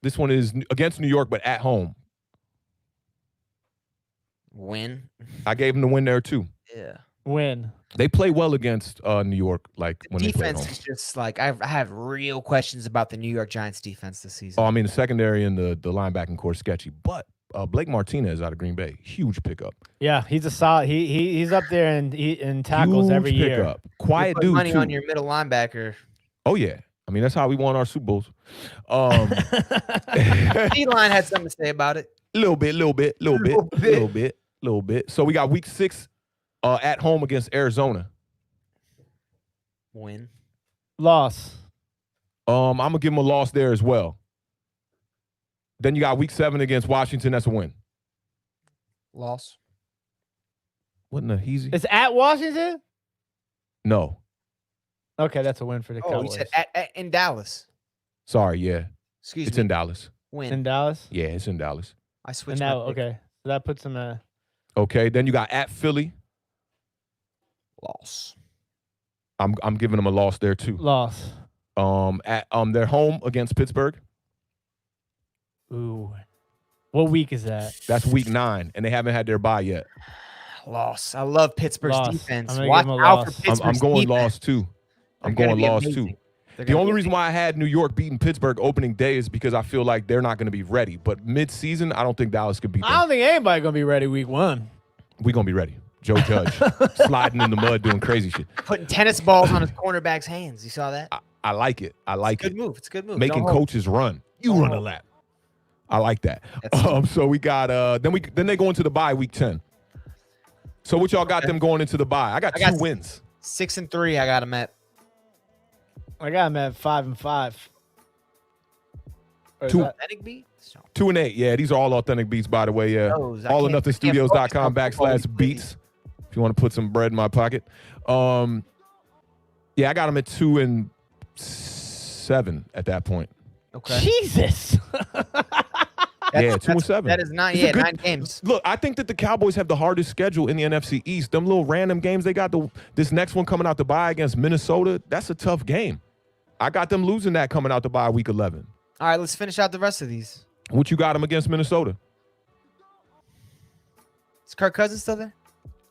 this one is against New York, but at home. Win. I gave them the win there too. Yeah. Win. They play well against New York, like when they play at Defense home. is just like I have real questions about the New York Giants defense this season. Oh, I mean the secondary and the linebacking core is sketchy, but Blake Martinez out of Green Bay, huge pickup. Yeah, he's a solid. He's up there in tackles huge every year. Pickup. Quiet put dude money too. on your middle linebacker. Oh yeah, I mean that's how we won our Super Bowls. D-line had something to say about it. Little bit. So we got week 6 at home against Arizona. Win. Loss. I'm gonna give them a loss there as well. Then you got week 7 against Washington. That's a win. Loss. What in the easy? It's at Washington? No. Okay, that's a win for the Cowboys. Oh, you said in Dallas. Sorry, yeah. Excuse It's me. in Dallas. Win. In Dallas? Yeah, it's in Dallas. I And switched. now, my pick. okay. So that puts them at Okay, then you got at Philly. Loss. I'm giving them a loss there too. loss. At their home against Pittsburgh. Ooh. What week is that? That's week 9, and they haven't had their bye yet. Loss. I love Pittsburgh's Loss. defense. I'm gonna Watch give 'em a out loss. for I'm Pittsburgh's going defense. loss too. I'm They're gonna going be loss amazing. too. They're The gonna only be reason why I had New York beating Pittsburgh opening day is because I feel like they're not going to be ready. But mid-season, I don't think Dallas could beat I them. don't think anybody gonna be ready week 1. We're going to be ready. Joe Judge, sliding in the mud, doing crazy shit. Putting tennis balls on his cornerback's hands. You saw that? I like it. I like Good it. move. It's a good move. Making Don't hold. coaches run. You Don't run a hold. lap. I like that. That's- So we got then they go into the bye week 10. So what y'all got them going into the bye? I got 2 wins. 6-3. I got him at. I got him at 5-5. Or is Two- that- Authentic beat? 2-8. Yeah, these are all authentic beats, by the way. Yeah. Those, I can't AllOrNothingStudios.com focus on /beats. If you want to put some bread in my pocket. Yeah, I got them at 2-7 at that point. Okay. Jesus. Yeah, 2-7. That is not It's a yet. good- 9 games. Look, I think that the Cowboys have the hardest schedule in the NFC East. Them little random games they got, this next one coming out the bye against Minnesota, that's a tough game. I got them losing that coming out the bye week 11. All right, let's finish out the rest of these. What you got them against Minnesota? Is Kirk Cousins still there?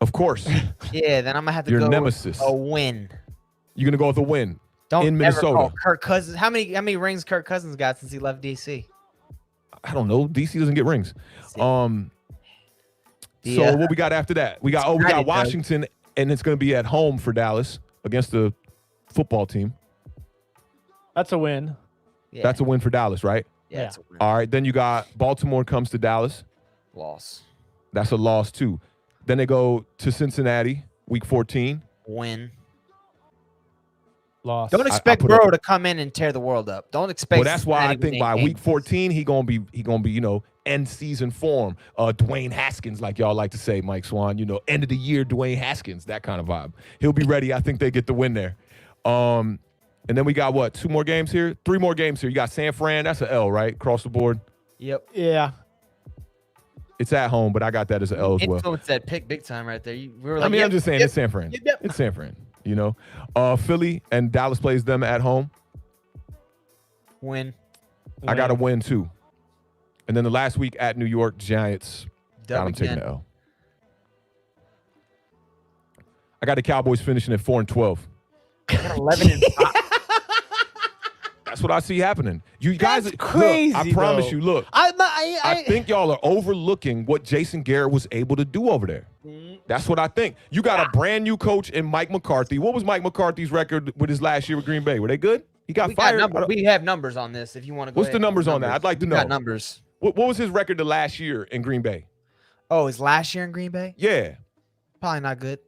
Of course. Yeah, then I'm gonna have to Your go nemesis. with a win. You're going to go with a win. Don't In ever Minnesota. call Kirk Cousins. How many rings Kirk Cousins got since he left DC? I don't know. DC doesn't get rings. So Yeah. what we got after that? We got United does. Washington, and it's going to be at home for Dallas against the football team. That's a win. Yeah. That's a win for Dallas, right? yeah, it's a win. All right. Then you got Baltimore comes to Dallas. Loss. That's a loss too. Then they go to Cincinnati, week 14. Win. Loss. Don't expect put Burrow up- to come in and tear the world up. Don't expect. Well, that's why I Cincinnati think by winning week games. 14 he gonna be end season form. Dwayne Haskins, like y'all like to say, Mike Swan. End of the year Dwayne Haskins, that kind of vibe. He'll be ready. I think they get the win there. And then we got what? 2 more games here? 3 more games here. You got San Fran. That's an L, right? Across the board. Yep. Yeah. It's at home, but I got that as an L as well. Influenced that pick big time right there. We were like, I mean, yep, I'm just saying yep, it's San Fran. yep. It's San Fran. Philly and Dallas plays them at home. Win. I got a win too. And then the last week at New York Giants. Dub I'm taking again. the L. I got the Cowboys finishing at 4-12. 11-5. That's what I see happening. You guys, That's look, crazy, I promise though. you. Look, I think y'all are overlooking what Jason Garrett was able to do over there. That's what I think. You got a brand new coach in Mike McCarthy. What was Mike McCarthy's record with his last year with Green Bay? Were they good? He got fired. We have numbers on this if you want to go. What's the numbers on that? I'd like to We know. got numbers. What was his record the last year in Green Bay? Oh, his last year in Green Bay? Yeah, Probably not good.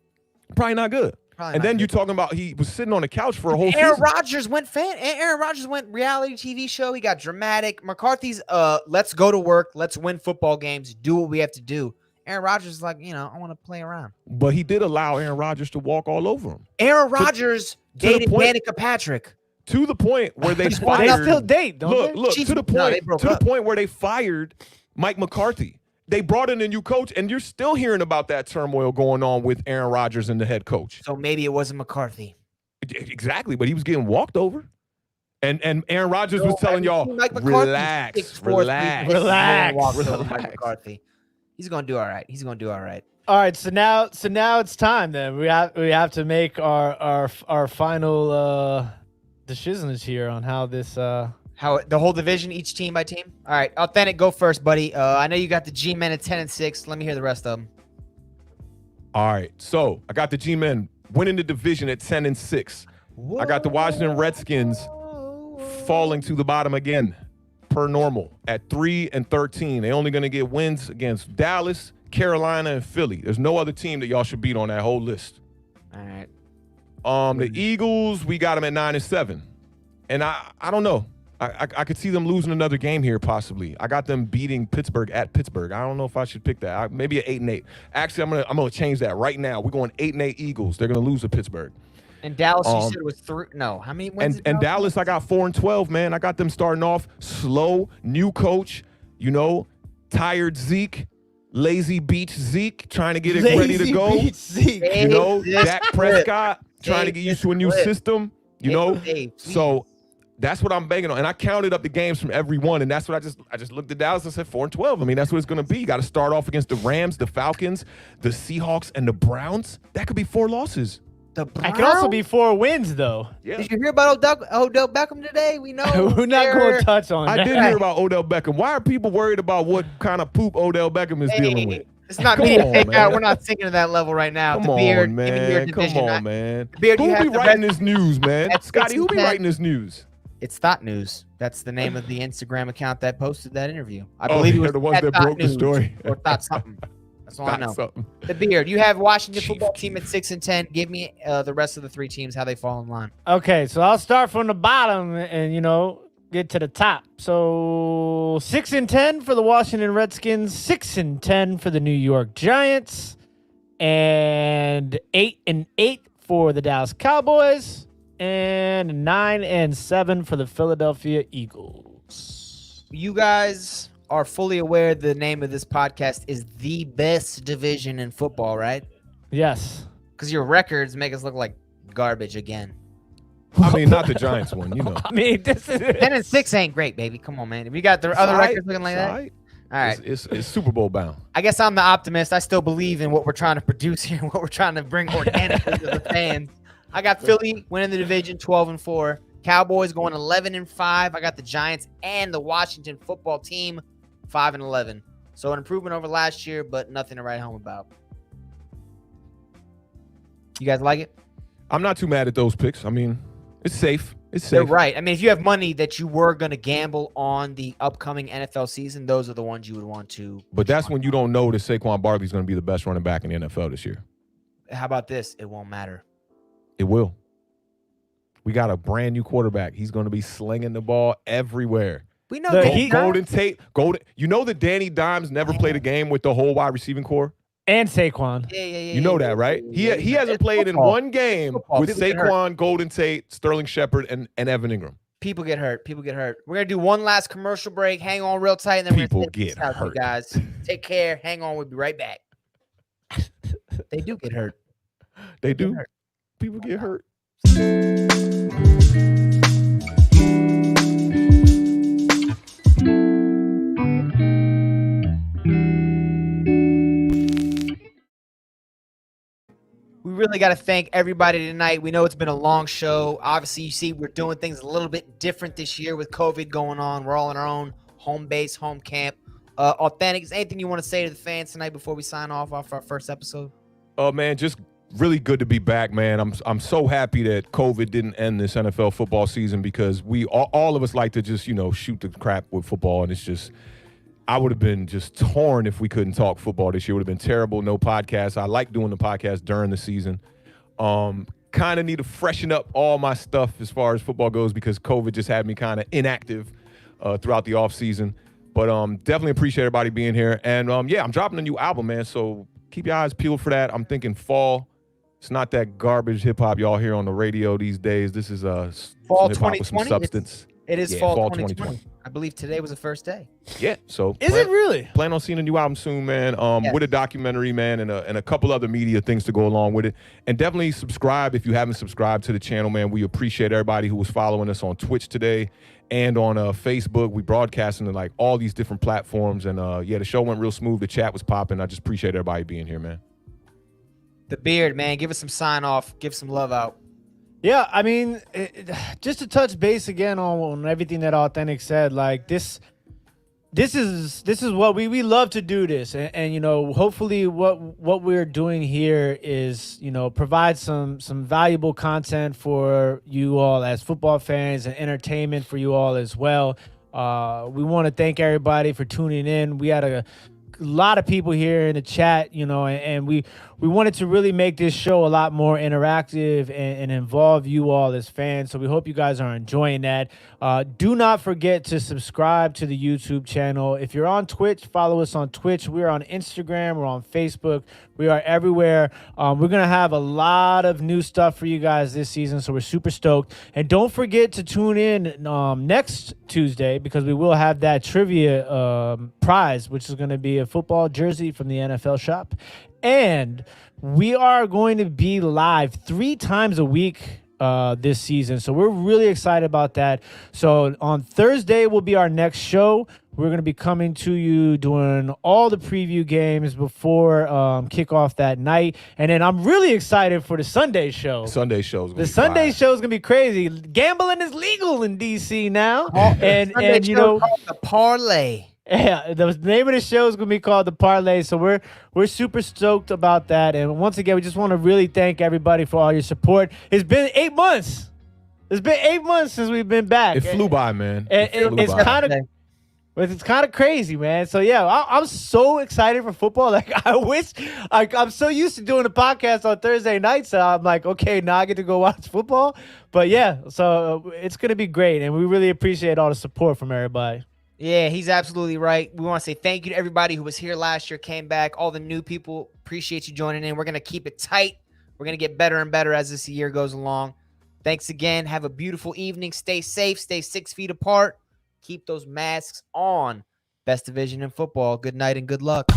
probably not good. Probably And not then good. you talking about he was sitting on the couch for a whole Aaron season. Rodgers went Aaron Rodgers went reality TV show. He got dramatic. McCarthy's let's go to work. Let's win football games. Do what we have to do. Aaron Rodgers is like, I want to play around. But he did allow Aaron Rodgers to walk all over him Aaron Rodgers to the dated point- Danica Patrick. to the point where they They fired. still date, don't they? Look, She's- to the no, point they broke to the up. point where they fired Mike McCarthy. They brought in a new coach, and you're still hearing about that turmoil going on with Aaron Rodgers and the head coach. So maybe it wasn't McCarthy. Exactly, but he was getting walked over. And Aaron Rodgers was No, telling have y'all, you seen Mike McCarthy? relax, 6'4", relax. 350, Relax. walks over Mike Relax. McCarthy. He's gonna do all right. He's gonna do all right. All right, so now it's time then. We have to make our final decisions here on how this How the whole division, each team by team. All right, Authentic, go first, buddy. I know you got the G-Men at 10-6. Let me hear the rest of them. All right, so I got the G-Men winning the division at 10-6. I got the Washington Redskins falling to the bottom again, per normal, at 3-13. They're only going to get wins against Dallas, Carolina, and Philly. There's no other team that y'all should beat on that whole list. All right. The Eagles, we got them at 9-7. And I don't know. I could see them losing another game here, possibly. I got them beating Pittsburgh at Pittsburgh. I don't know if I should pick that. Maybe at 8-8. Actually, I'm gonna change that right now. We're going 8-8 Eagles. They're gonna lose to Pittsburgh. And Dallas, you said it was 3. No, how many wins? And Dallas, I got 4-12, man. I got them starting off slow, new coach, tired Zeke, lazy beach Zeke, trying to get it ready to go. Beach Zeke. Dak Prescott trying to get used to a new system, So that's what I'm banking on. And I counted up the games from every one, and that's what I just looked at Dallas and said 4-12. I mean, that's what it's going to be. You got to start off against the Rams, the Falcons, the Seahawks, and the Browns. That could be 4 losses. The That could also be 4 wins though. Yeah. Did you hear about Odell Beckham today? We know. We're not going to touch on I that. did hear about Odell Beckham. Why are people worried about what kind of poop Odell Beckham is dealing with? It's not Come media on, takeout. man. We're not sinking to that level right now. Come The Beard, on, give me your man. Come division. on, man. Beard, Who you have be the writing rest- this news, man? at Scotty, 6 who and be 10. writing this news? It's Thought News. That's the name of the Instagram account that posted that interview. I Oh, believe it they're was the ones at that Thought broke the News story. or Thought something. That's all I Got know. something. The Beard, you have Washington Chief football team Keef. at 6 and 10. Give me the rest of the 3 teams, how they fall in line. Okay, so I'll start from the bottom and get to the top. So 6 and 10 for the Washington Redskins, 6 and 10 for the New York Giants, and 8 and 8 for the Dallas Cowboys, and 9 and 7 for the Philadelphia Eagles. You guys are fully aware the name of this podcast is the best division in football, right? Yes. Because your records make us look like garbage again. I mean, not the Giants one, you know. I mean, this is 10 and 6 ain't great, baby. Come on, man. If you got the other records looking like that, all right. It's Super Bowl bound. I guess I'm the optimist. I still believe in what we're trying to produce here, what we're trying to bring organically to the fans. I got Philly winning the division 12 and 4. Cowboys going 11 and 5. I got the Giants and the Washington football team 5 and 11. So an improvement over last year, but nothing to write home about. You guys like it? I'm not too mad at those picks. I mean, it's safe. It's They're safe. right. I mean, if you have money that you were going to gamble on the upcoming NFL season, those are the ones you would want to. But that's when you don't know that Saquon Barkley's going to be the best running back in the NFL this year. How about this? It won't matter. It will. We got a brand new quarterback. He's going to be slinging the ball everywhere. We know Look, that Golden Tate. You know that Danny Dimes never played a game with the whole wide receiving core? and Saquon. Yeah. You know that, right? He hasn't It's played in football. one game Football. with People get hurt. Saquon, Golden Tate, Sterling Shepard, and Evan Ingram. People get hurt. We're going to do one last commercial break. Hang on real tight. And then People we're going to get hurt. You guys. Take care. Hang on. We'll be right back. They do get hurt. They do. hurt. People get hurt. We really got to thank everybody tonight. We know it's been a long show. Obviously, you see we're doing things a little bit different this year with COVID going on. We're all in our own home base, home camp. Awthentik, is anything you want to say to the fans tonight before we sign off our first episode? Oh, man, just really good to be back, man. I'm so happy that COVID didn't end this NFL football season because we all of us like to just, shoot the crap with football, and it's just – I would have been just torn if we couldn't talk football this year. It would have been terrible. No podcast. I like doing the podcast during the season. Kind of need to freshen up all my stuff as far as football goes because COVID just had me kind of inactive throughout the offseason. But definitely appreciate everybody being here. And, I'm dropping a new album, man, so keep your eyes peeled for that. I'm thinking fall. It's not that garbage hip-hop y'all hear on the radio these days. This is Fall hip-hop with some 2020? substance. It is Yeah, fall fall 2020. I believe today was the first day. Yeah, so Is it really? Plan on seeing a new album soon, man. Yes. With a documentary, man, and a couple other media things to go along with it. And definitely subscribe if you haven't subscribed to the channel, man. We appreciate everybody who was following us on Twitch today and on Facebook. We broadcasting to like all these different platforms, and the show went real smooth. The chat was popping. I just appreciate everybody being here, man. The Beard, man, give us some sign off. Give some love out. Yeah, I mean, just to touch base again on everything that Awthentik said, like this is what we love to do this, and hopefully what we're doing here is provide some valuable content for you all as football fans and entertainment for you all as well. We want to thank everybody for tuning in. We had a lot of people here in the chat, and we wanted to really make this show a lot more interactive and involve you all as fans. So we hope you guys are enjoying that. Do not forget to subscribe to the YouTube channel. If you're on Twitch, follow us on Twitch. We're on Instagram. We're on Facebook. We are everywhere. We're going to have a lot of new stuff for you guys this season, so we're super stoked. And don't forget to tune in next Tuesday because we will have that trivia prize, which is going to be a football jersey from the NFL shop. And we are going to be live 3 times a week this season. So we're really excited about that. So on Thursday will be our next show. We're going to be coming to you doing all the preview games before kickoff that night. And then I'm really excited for the Sunday show. Sunday show's gonna The be Sunday fire. show is going to be crazy. Gambling is legal in DC now. And Sunday you show know, called the parlay. Yeah, the name of the show is gonna be called The Parlay. So we're super stoked about that. And once again, we just want to really thank everybody for all your support. It's been 8 months. It's been 8 months since we've been back. It flew by, man. It's kind of crazy, man. So yeah, I'm so excited for football. Like I wish, I'm so used to doing a podcast on Thursday nights. So I'm like, okay, now I get to go watch football. But yeah, so it's gonna be great, and we really appreciate all the support from everybody. Yeah, he's absolutely right. We want to say thank you to everybody who was here last year, came back, all the new people. Appreciate you joining in. We're going to keep it tight. We're going to get better and better as this year goes along. Thanks again. Have a beautiful evening. Stay safe. Stay 6 feet apart. Keep those masks on. Best division in football. Good night and good luck.